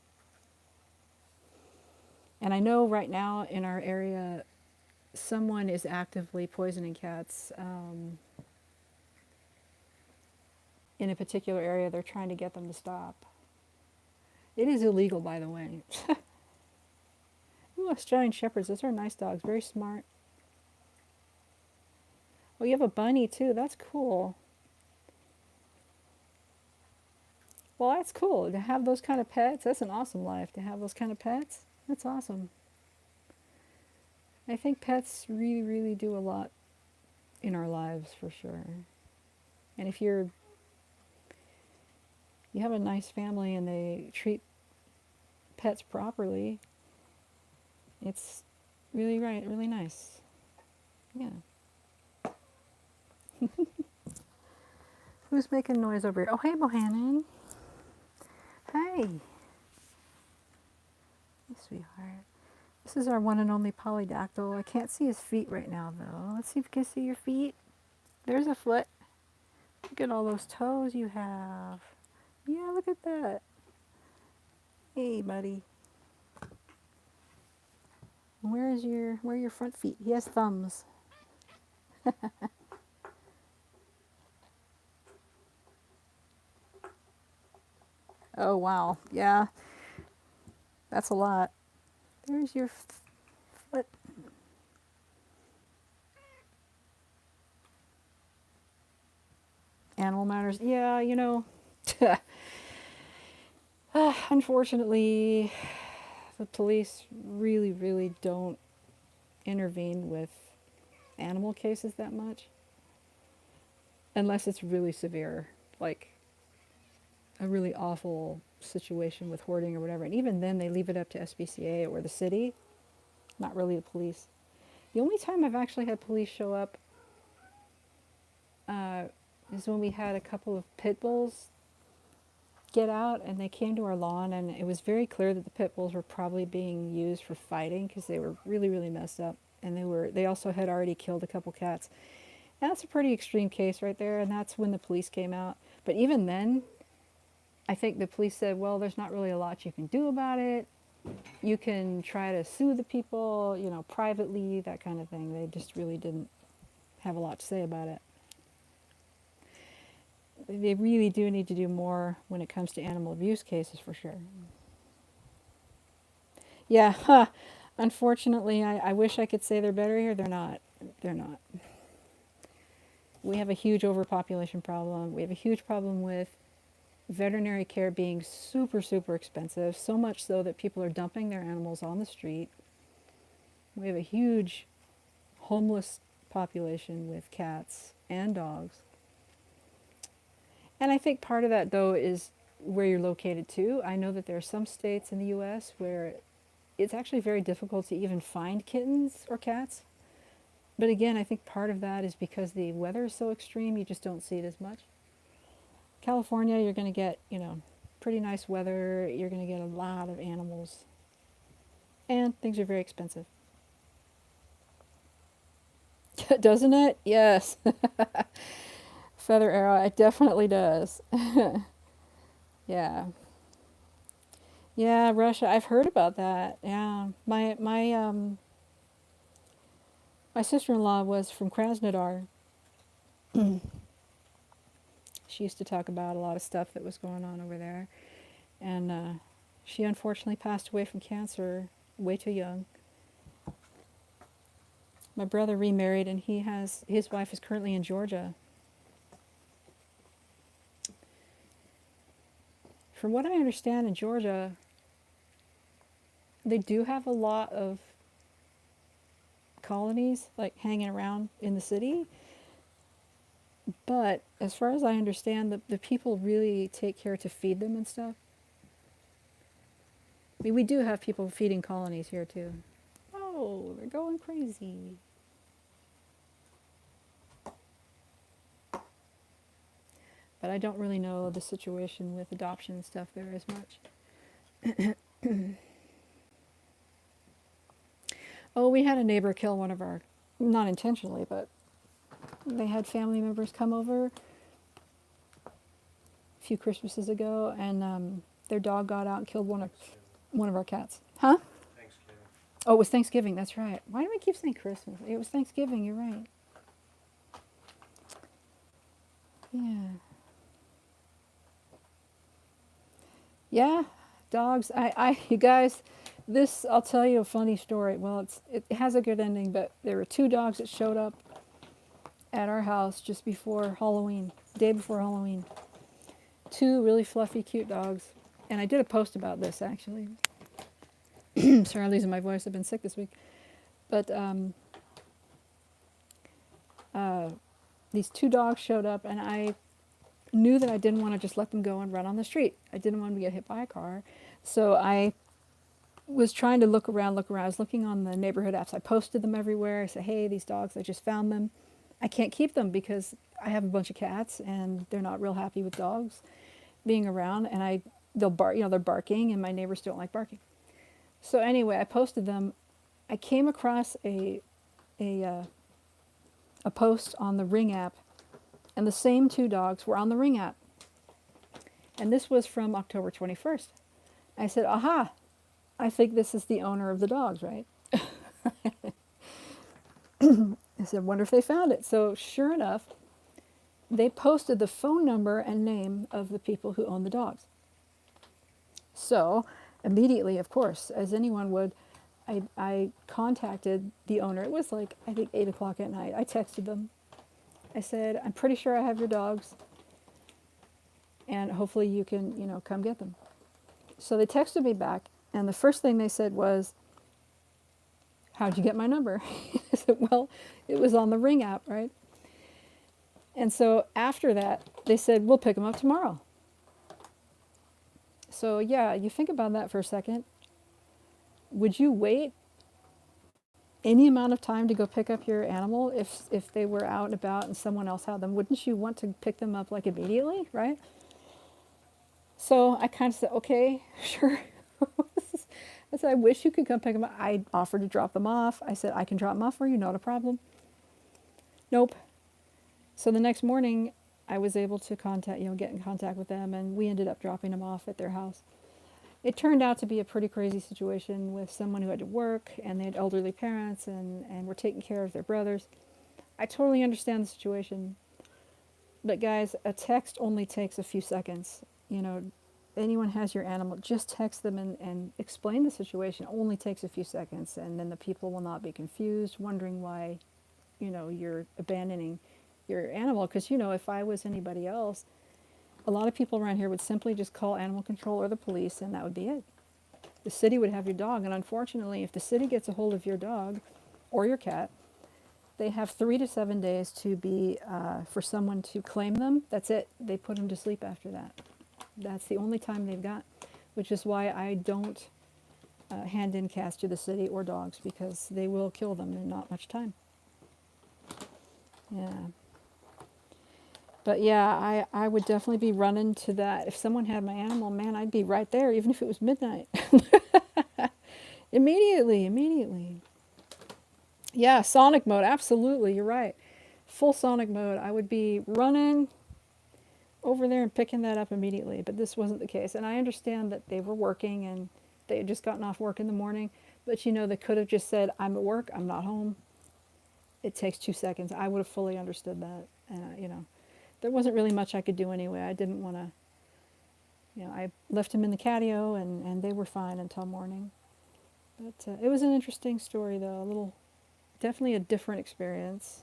And I know right now in our area, someone is actively poisoning cats. In a particular area, they're trying to get them to stop. It is illegal, by the way. Ooh, Australian Shepherds, those are nice dogs, very smart. Oh, you have a bunny too, that's cool. Well, that's cool, to have those kind of pets, that's an awesome life, to have those kind of pets. That's awesome. I think pets really, really do a lot in our lives, for sure. And if you have a nice family and they treat pets properly, it's really right, really nice. Yeah. Who's making noise over here? Oh, hey, Bohannan. Hey. Hey, sweetheart. This is our one and only polydactyl. I can't see his feet right now, though. Let's see if we can see your feet. There's a foot. Look at all those toes you have. Yeah, look at that. Hey, buddy. Where are your front feet? He has thumbs. Oh, wow. Yeah. That's a lot. There's your foot. Animal matters. Yeah, unfortunately, the police really, really don't intervene with animal cases that much. Unless it's really severe, like a really awful situation with hoarding or whatever. And even then, they leave it up to SPCA or the city, not really the police. The only time I've actually had police show up is when we had a couple of pit bulls get out, and they came to our lawn, and it was very clear that the pit bulls were probably being used for fighting because they were really, really messed up, and they also had already killed a couple cats. And that's a pretty extreme case right there, and that's when the police came out. But even then, I think the police said, well, there's not really a lot you can do about it. You can try to sue the people, privately, that kind of thing. They just really didn't have a lot to say about it. They really do need to do more when it comes to animal abuse cases, for sure. Yeah, unfortunately, I wish I could say they're better here. They're not. They're not. We have a huge overpopulation problem. We have a huge problem with veterinary care being super, super expensive, so much so that people are dumping their animals on the street. We have a huge homeless population with cats and dogs. And I think part of that, though, is where you're located too. I know that there are some states in the US where it's actually very difficult to even find kittens or cats. But again, I think part of that is because the weather is so extreme, you just don't see it as much. California, you're going to get, pretty nice weather. You're going to get a lot of animals. And things are very expensive. Doesn't it? Yes. Feather arrow, it definitely does. Yeah. Yeah, Russia. I've heard about that. Yeah. My sister-in-law was from Krasnodar. She used to talk about a lot of stuff that was going on over there. And she unfortunately passed away from cancer way too young. My brother remarried, and his wife is currently in Georgia. From what I understand, in Georgia, they do have a lot of colonies, like hanging around in the city. But as far as I understand, the people really take care to feed them and stuff. I mean, we do have people feeding colonies here too. Oh, they're going crazy. But I don't really know the situation with adoption and stuff there as much. Oh, we had a neighbor kill one of our, not intentionally, but they had family members come over a few Christmases ago, and their dog got out and killed one of our cats. Huh? Thanksgiving. Oh, it was Thanksgiving. That's right. Why do I keep saying Christmas? It was Thanksgiving. You're right. Yeah. Yeah, dogs. You guys, this, I'll tell you a funny story. Well, it has a good ending, but there were two dogs that showed up at our house just before Halloween, day before Halloween. Two really fluffy, cute dogs. And I did a post about this, actually. Sorry, I'm losing my voice. I've been sick this week. But these two dogs showed up, and I knew that I didn't want to just let them go and run on the street. I didn't want them to get hit by a car. So I was trying to look around. I was looking on the neighborhood apps. I posted them everywhere. I said, hey, these dogs, I just found them. I can't keep them because I have a bunch of cats, and they're not real happy with dogs being around. And they'll bark, they're barking, and my neighbors don't like barking. So anyway, I posted them. I came across a post on the Ring app, and the same two dogs were on the Ring app. And this was from October 21st. I said, aha, I think this is the owner of the dogs, right? I said, wonder if they found it. So sure enough, they posted the phone number and name of the people who own the dogs. So immediately, of course, as anyone would, I contacted the owner. It was like, I think 8 o'clock at night. I texted them. I said, I'm pretty sure I have your dogs, and hopefully you can, come get them. So they texted me back, and the first thing they said was, how'd you get my number? I said, well, it was on the Ring app, right? And so after that, they said, we'll pick them up tomorrow. So yeah, you think about that for a second. Would you wait any amount of time to go pick up your animal if they were out and about and someone else had them? Wouldn't you want to pick them up like immediately, right? So I kind of said, okay, sure. I said, I wish you could come pick them up. I offered to drop them off. I said, I can drop them off for you, not a problem. Nope. So the next morning, I was able to get in contact with them, and we ended up dropping them off at their house. It turned out to be a pretty crazy situation with someone who had to work, and they had elderly parents, and were taking care of their brothers. I totally understand the situation. But guys, a text only takes a few seconds. Anyone has your animal, just text them and explain the situation. It only takes a few seconds, and then the people will not be confused, wondering why, you're abandoning your animal. Because, if I was anybody else, a lot of people around here would simply just call animal control or the police, and that would be it. The city would have your dog, and unfortunately, if the city gets a hold of your dog or your cat, they have 3 to 7 days to be for someone to claim them. That's it. They put them to sleep after that. That's the only time they've got, which is why I don't hand in cats to the city or dogs, because they will kill them in not much time. Yeah. But yeah, I would definitely be running to that. If someone had my animal, man, I'd be right there, even if it was midnight. Immediately. Yeah, sonic mode, absolutely, you're right. Full sonic mode, I would be running over there and picking that up immediately, but this wasn't the case. And I understand that they were working and they had just gotten off work in the morning, but you know, they could have just said, I'm at work, I'm not home. It takes 2 seconds. I would have fully understood that. And, you know, there wasn't really much I could do anyway. I didn't want to, you know, I left him in the catio and they were fine until morning. But it was an interesting story though, definitely a different experience.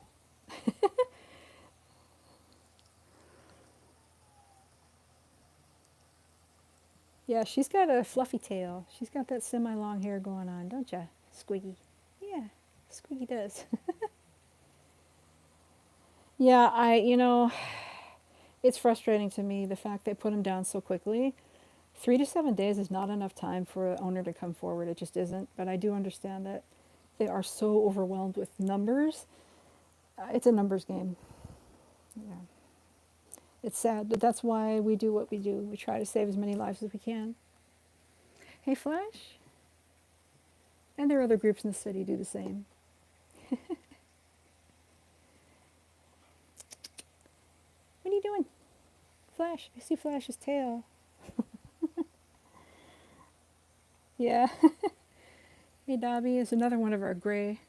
Yeah, she's got a fluffy tail. She's got that semi-long hair going on, don't ya, Squiggy? Yeah, Squiggy does. Yeah, you know, it's frustrating to me, the fact they put him down so quickly. 3 to 7 days is not enough time for an owner to come forward. It just isn't. But I do understand that they are so overwhelmed with numbers. It's a numbers game. Yeah. It's sad, but that's why we do what we do. We try to save as many lives as we can. Hey, Flash. And there are other groups in the city do the same. What are you doing? Flash. I see Flash's tail. Yeah. Hey, Dobby is another one of our gray.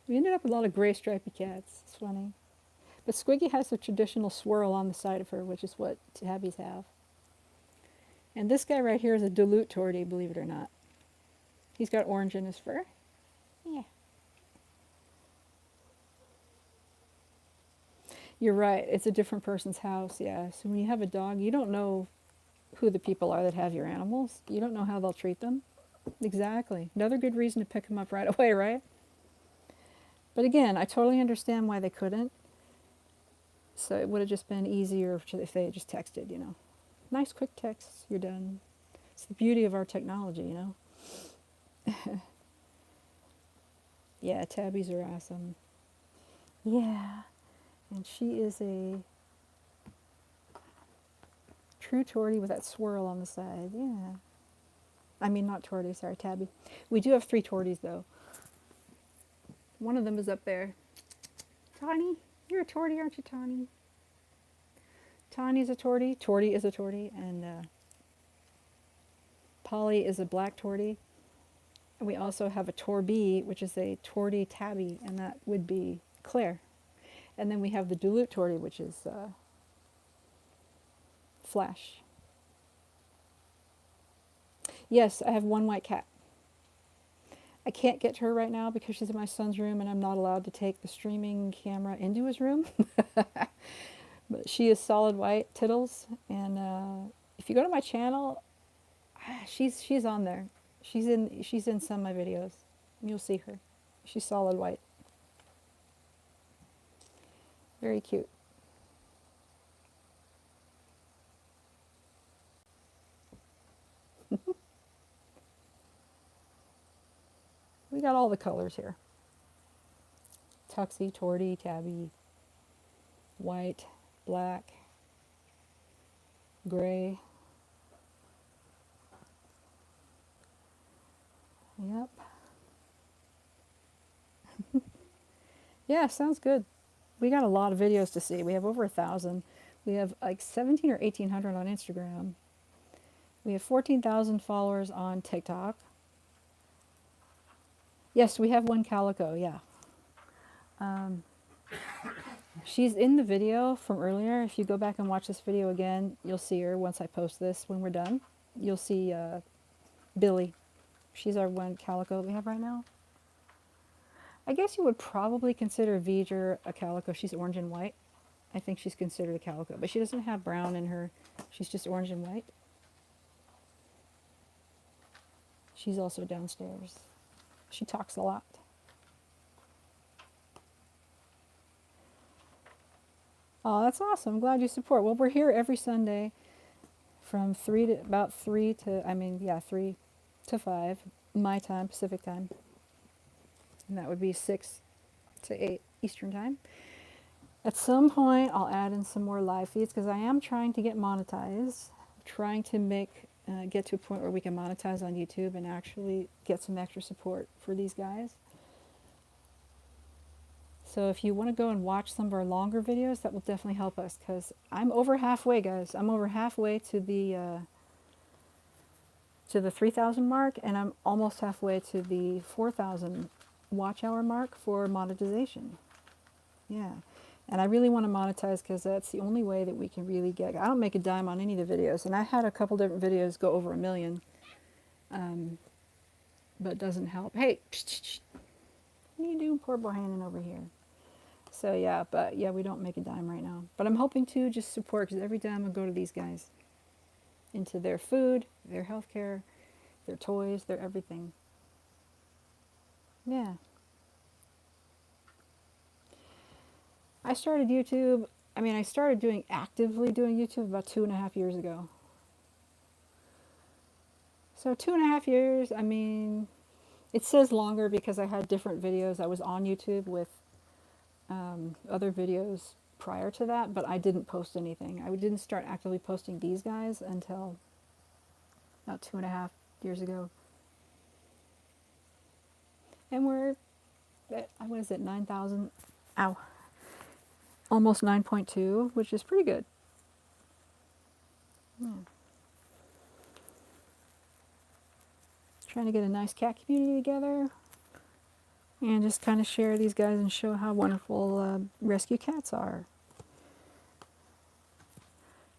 We ended up with a lot of gray stripy cats. It's funny. But Squiggy has the traditional swirl on the side of her, which is what tabbies have. And this guy right here is a dilute Tortie, believe it or not. He's got orange in his fur. Yeah. You're right. It's a different person's house, yeah. So when you have a dog, you don't know who the people are that have your animals. You don't know how they'll treat them. Exactly. Another good reason to pick them up right away, right? But again, I totally understand why they couldn't. So it would have just been easier if they had just texted, you know. Nice quick text, you're done. It's the beauty of our technology, you know. Yeah, tabbies are awesome. Yeah. And she is a true Tortie with that swirl on the side. Yeah. I mean, not Tortie, sorry, tabby. We do have 3 Torties, though. One of them is up there. Tawny, you're a Tortie, aren't you, Tawny? Tawny's a Tortie. Tortie is a Tortie. And Polly is a black Tortie. And we also have a Torby, which is a Tortie tabby, and that would be Claire. And then we have the dilute Tortie, which is Flash. Yes, I have 1 white cat. I can't get to her right now because she's in my son's room and I'm not allowed to take the streaming camera into his room. But she is solid white, Tiddles. And if you go to my channel, she's on there. She's in some of my videos. You'll see her. She's solid white. Very cute. We got all the colors here. Tuxie, Tortie, tabby, white, black, gray. Yep. Yeah, sounds good. We got a lot of videos to see. We have over 1,000. We have like 17 or 1,800 on Instagram. We have 14,000 followers on TikTok. Yes, we have 1 calico, yeah. She's in the video from earlier. If you go back and watch this video again, you'll see her once I post this when we're done. You'll see Billie. She's our 1 calico that we have right now. I guess you would probably consider V'ger a calico. She's orange and white. I think she's considered a calico, but she doesn't have brown in her. She's just orange and white. She's also downstairs. She talks a lot. Oh, that's awesome. I'm glad you support. Well, we're here every Sunday from 3 to about 3 to, 3 to 5, my time, Pacific time. And that would be 6 to 8 Eastern time. At some point, I'll add in some more live feeds because I am trying to get monetized. I'm trying to get to a point where we can monetize on YouTube and actually get some extra support for these guys. So if you want to go and watch some of our longer videos, that will definitely help us because I'm over halfway, guys. I'm over halfway to the 3,000 mark, and I'm almost halfway to the 4,000 watch hour mark for monetization. Yeah. And I really want to monetize because that's the only way that we can really get. I don't make a dime on any of the videos, and I had a couple different videos go over 1 million, but it doesn't help. Hey, what are you doing, poor Bohannan over here? So yeah, but yeah, we don't make a dime right now. But I'm hoping to just support because every time I go to these guys, into their food, their healthcare, their toys, their everything. Yeah. I started YouTube, I started actively doing YouTube about 2.5 years ago. So 2.5 years, it says longer because I had different videos. I was on YouTube with other videos prior to that, but I didn't post anything. I didn't start actively posting these guys until about 2.5 years ago. And we're at, what is it, 9,000? Ow. Almost 9.2, which is pretty good. Yeah. Trying to get a nice cat community together and just kind of share these guys and show how wonderful rescue cats are.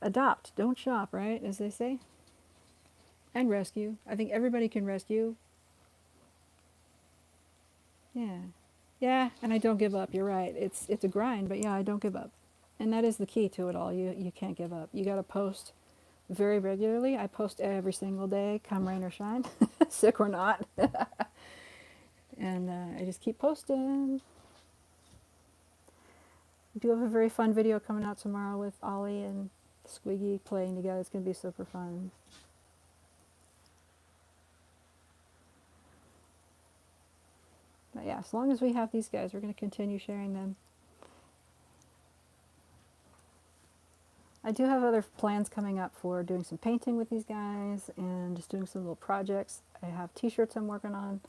Adopt, don't shop, right? As they say. And rescue. I think everybody can rescue. Yeah. Yeah, and I don't give up. You're right. It's a grind, but yeah, I don't give up. And that is the key to it all. You can't give up. You got to post very regularly. I post every single day, come rain or shine, sick or not. And I just keep posting. We do have a very fun video coming out tomorrow with Ollie and Squiggy playing together. It's going to be super fun. But yeah, as long as we have these guys, we're going to continue sharing them. I do have other plans coming up for doing some painting with these guys and just doing some little projects. I have t-shirts I'm working on.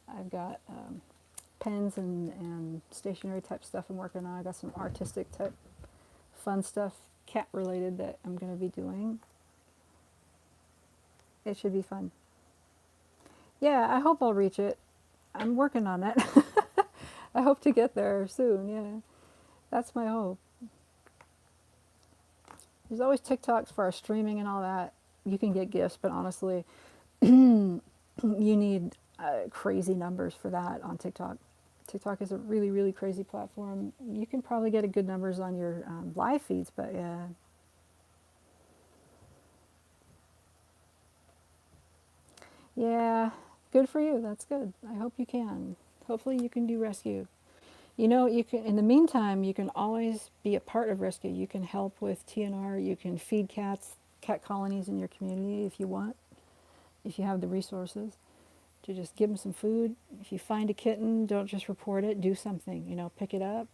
I've got pens and stationery type stuff I'm working on. I got some artistic type fun stuff, cat related, that I'm going to be doing. It should be fun. Yeah, I hope I'll reach it. I'm working on it. I hope to get there soon, yeah. That's my hope. There's always TikToks for our streaming and all that. You can get gifts, but honestly, you need crazy numbers for that on TikTok. TikTok is a really, really crazy platform. You can probably get a good numbers on your live feeds, but yeah. Yeah, good for you. That's good. I hope you can. Hopefully you can do rescue. You know, you can, in the meantime, you can always be a part of rescue. You can help with TNR. You can feed cats, cat colonies in your community if you want, if you have the resources to just give them some food. If you find a kitten, don't just report it. Do something, you know, pick it up.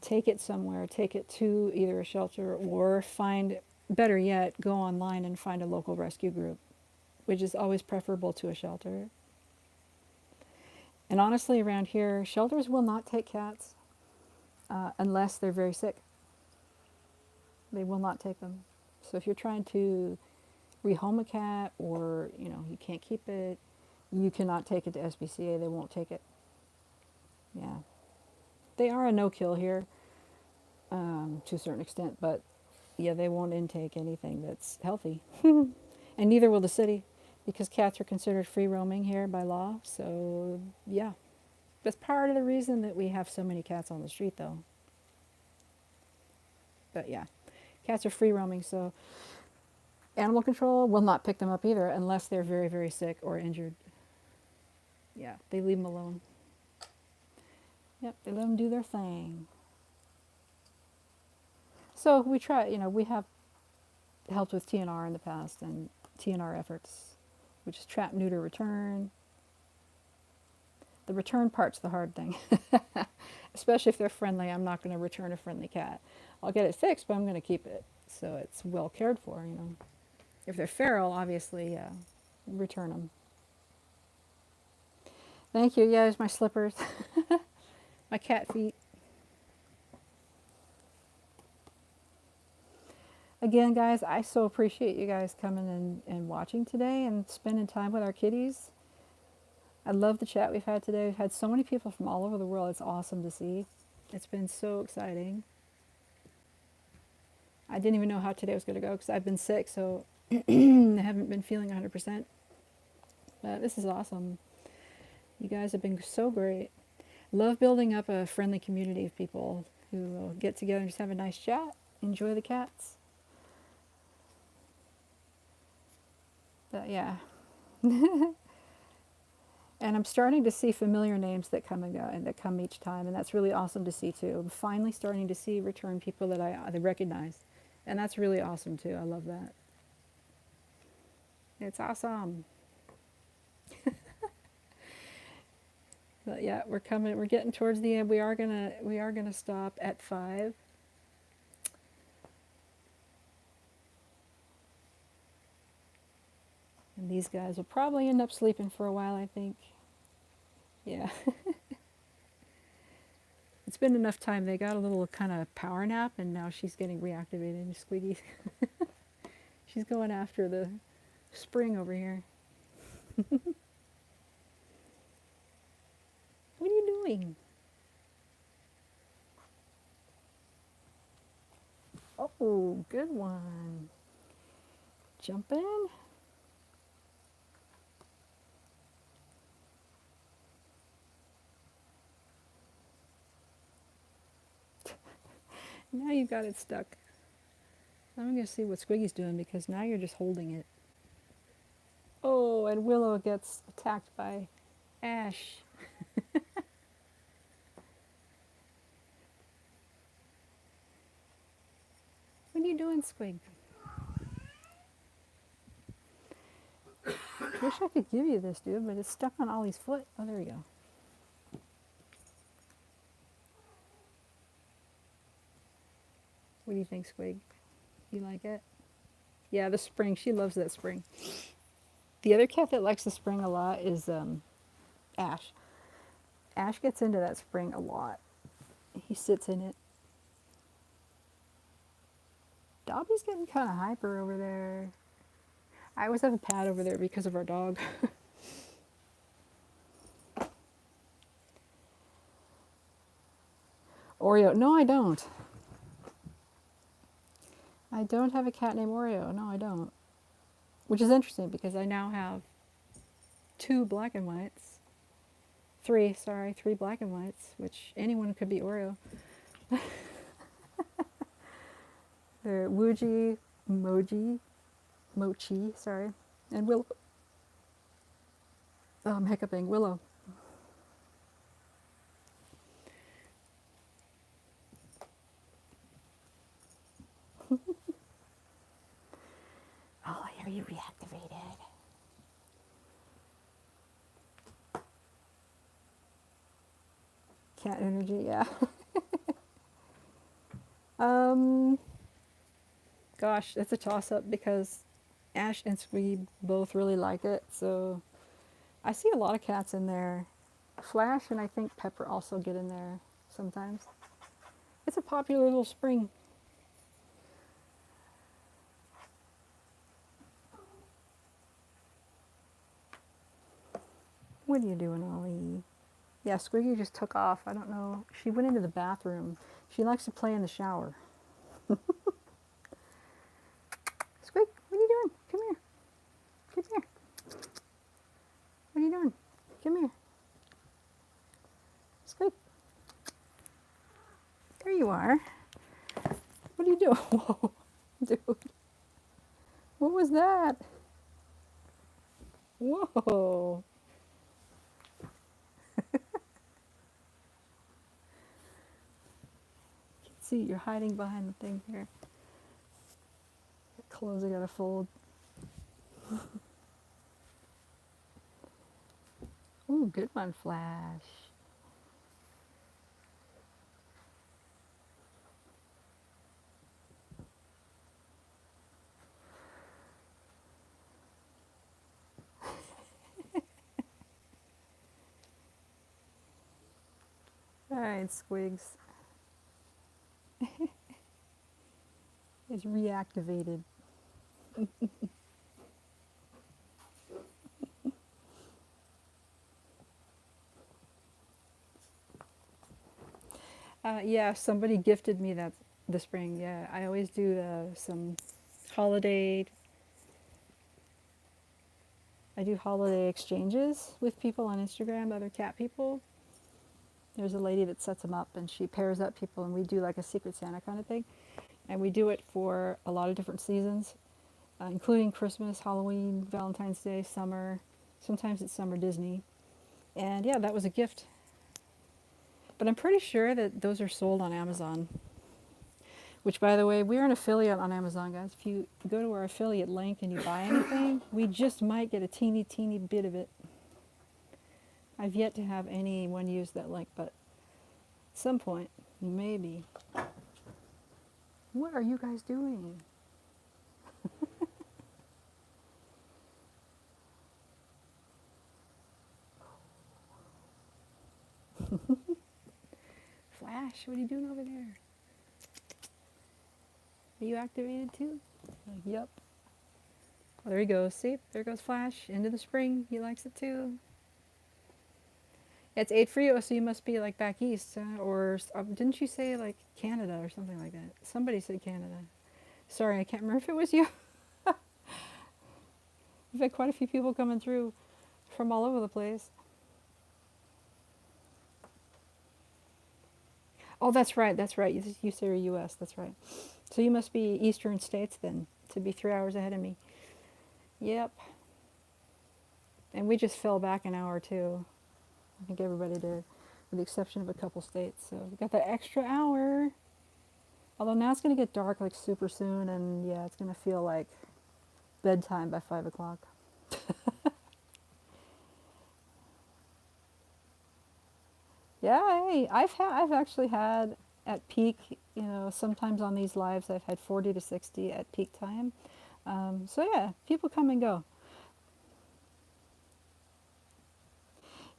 Take it somewhere. Take it to either a shelter or find, better yet, go online and find a local rescue group, which is always preferable to a shelter. And honestly, around here, shelters will not take cats unless they're very sick. They will not take them. So if you're trying to rehome a cat or, you know, you can't keep it, you cannot take it to SPCA. They won't take it. Yeah. They are a no-kill here to a certain extent, but yeah, they won't intake anything that's healthy. And neither will the city, because cats are considered free roaming here by law. So yeah, that's part of the reason that we have so many cats on the street though. But yeah, cats are free roaming, so Animal control will not pick them up either unless they're very, very sick or injured. Yeah, they leave them alone. Yep, they let them do their thing. So we try, we have helped with TNR in the past and TNR efforts, which is trap, neuter, return. The return part's the hard thing. Especially if they're friendly, I'm not going to return a friendly cat. I'll get it fixed, but I'm going to keep it so it's well cared for, If they're feral, obviously, return them. Thank you. Yeah, there's my slippers. My cat feet. Again, guys, I so appreciate you guys coming and watching today and spending time with our kitties. I love the chat we've had today. We've had so many people from all over the world. It's awesome to see. It's been so exciting. I didn't even know how today was going to go because I've been sick, so I haven't been feeling 100%. But this is awesome. You guys have been so great. Love building up a friendly community of people who will get together and just have a nice chat. Enjoy the cats. But yeah. And I'm starting to see familiar names that come and go and that come each time, and that's really awesome to see too. I'm finally starting to see return people that I recognize, and that's really awesome too. I love that. It's awesome. But yeah, we're getting towards the end. We are gonna stop at 5. And these guys will probably end up sleeping for a while, I think. Yeah. It's been enough time. They got a little kind of power nap, and now she's getting reactivated. Squiggy. She's going after the spring over here. What are you doing? Oh, good one. Jump in. Now you've got it stuck. I'm going to see what Squiggy's doing because now you're just holding it. Oh, and Willow gets attacked by Ash. What are you doing, Squig? Wish I could give you this, dude, but it's stuck on Ollie's foot. Oh, there we go. What do you think, Squig? You like it? Yeah, the spring. She loves that spring. The other cat that likes the spring a lot is Ash. Ash gets into that spring a lot. He sits in it. Dobby's getting kind of hyper over there. I always have a pad over there because of our dog. Oreo. No, I don't. I don't have a cat named Oreo. No, I don't. Which is interesting because I now have 2 black and whites. 3 black and whites, which anyone could be Oreo. They're Wuji, Mochi, and Willow. Oh, I'm hiccuping. Willow. Oh, I hear you reactivated. Cat energy, yeah. Gosh, it's a toss-up because Ash and Squee both really like it, so I see a lot of cats in there. Flash and I think Pepper also get in there sometimes. It's a popular little spring. What are you doing, Ollie? Yeah, Squiggy just took off. I don't know. She went into the bathroom. She likes to play in the shower. Squig, what are you doing? Come here. Come here. What are you doing? Come here. Squig. There you are. What are you doing? Whoa, dude. What was that? Whoa. See, you're hiding behind the thing here. Clothes I gotta fold. Ooh, good one, Flash. Alright, Squigs. It's reactivated. Yeah, somebody gifted me that this spring. Yeah, I always do some holiday. I do holiday exchanges with people on Instagram, other cat people. There's a lady that sets them up, and she pairs up people, and we do like a Secret Santa kind of thing. And we do it for a lot of different seasons, including Christmas, Halloween, Valentine's Day, summer. Sometimes it's summer Disney. And yeah, that was a gift. But I'm pretty sure that those are sold on Amazon. Which, by the way, we're an affiliate on Amazon, guys. If you go to our affiliate link and you buy anything, we just might get a teeny, teeny bit of it. I've yet to have anyone use that link, but at some point, maybe. What are you guys doing? Flash, what are you doing over there? Are you activated too? Like, yep. Oh, there he goes. See? There goes Flash. Into the spring. He likes it too. It's 8 for you, so you must be like back east. Or didn't you say like Canada or something like that? Somebody said Canada. Sorry, I can't remember if it was you. We've had quite a few people coming through from all over the place. Oh, that's right. That's right. You say you're U.S. That's right. So you must be Eastern States then, to be 3 hours ahead of me. Yep. And we just fell back an hour too. I think everybody did, with the exception of a couple states. So we got that extra hour. Although now it's going to get dark like super soon, and yeah, it's going to feel like bedtime by 5 o'clock. Yeah, hey, I've actually had at peak, sometimes on these lives I've had 40 to 60 at peak time. So yeah, people come and go.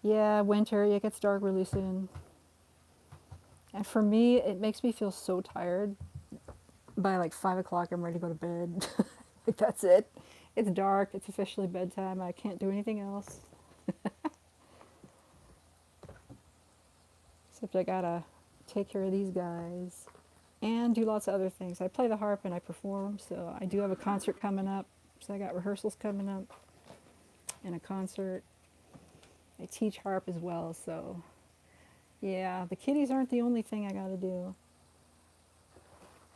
Yeah, winter, it gets dark really soon. And for me, it makes me feel so tired. By like 5 o'clock, I'm ready to go to bed. Like, that's it. It's dark. It's officially bedtime. I can't do anything else. Except I gotta take care of these guys and do lots of other things. I play the harp and I perform, so I do have a concert coming up. So I got rehearsals coming up and a concert. I teach harp as well, so yeah, the kitties aren't the only thing I gotta do.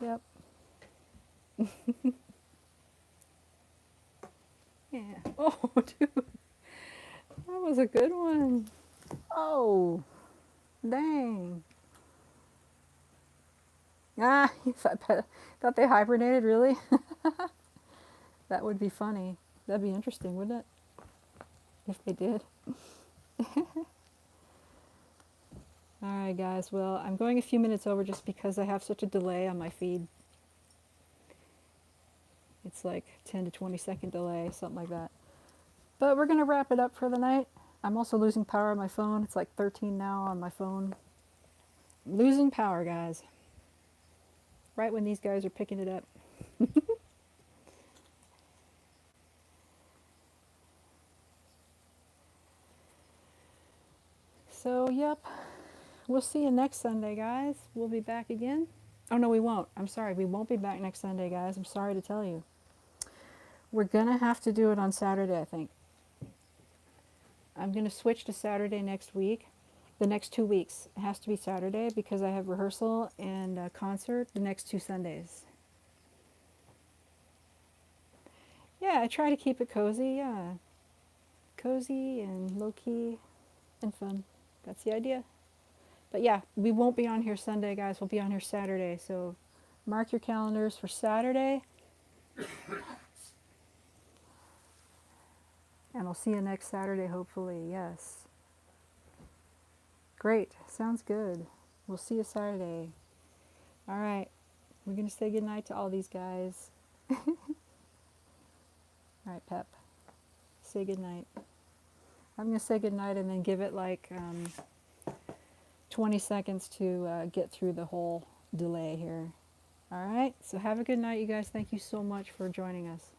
Yep. Yeah. Oh, dude. That was a good one. Oh, dang. Ah, thought they hibernated, really? That would be funny. That'd be interesting, wouldn't it? If they did. Alright, guys. Well, I'm going a few minutes over just because I have such a delay on my feed. It's like 10 to 20-second delay, something like that. But we're going to wrap it up for the night. I'm also losing power on my phone. It's like 13 now on my phone. Losing power, guys. Right when these guys are picking it up. So, yep. We'll see you next Sunday, guys. We'll be back again. Oh, no, we won't. I'm sorry. We won't be back next Sunday, guys. I'm sorry to tell you. We're going to have to do it on Saturday, I think. I'm going to switch to Saturday next week. The next 2 weeks. It has to be Saturday because I have rehearsal and a concert the next 2 Sundays. Yeah, I try to keep it cozy, yeah. Cozy and low-key and fun. That's the idea. But yeah, we won't be on here Sunday, guys. We'll be on here Saturday. So mark your calendars for Saturday. And we'll see you next Saturday, hopefully. Yes. Great. Sounds good. We'll see you Saturday. All right. We're going to say goodnight to all these guys. All right, Pep. Say goodnight. I'm going to say goodnight and then give it like 20 seconds to get through the whole delay here. All right. So have a good night, you guys. Thank you so much for joining us.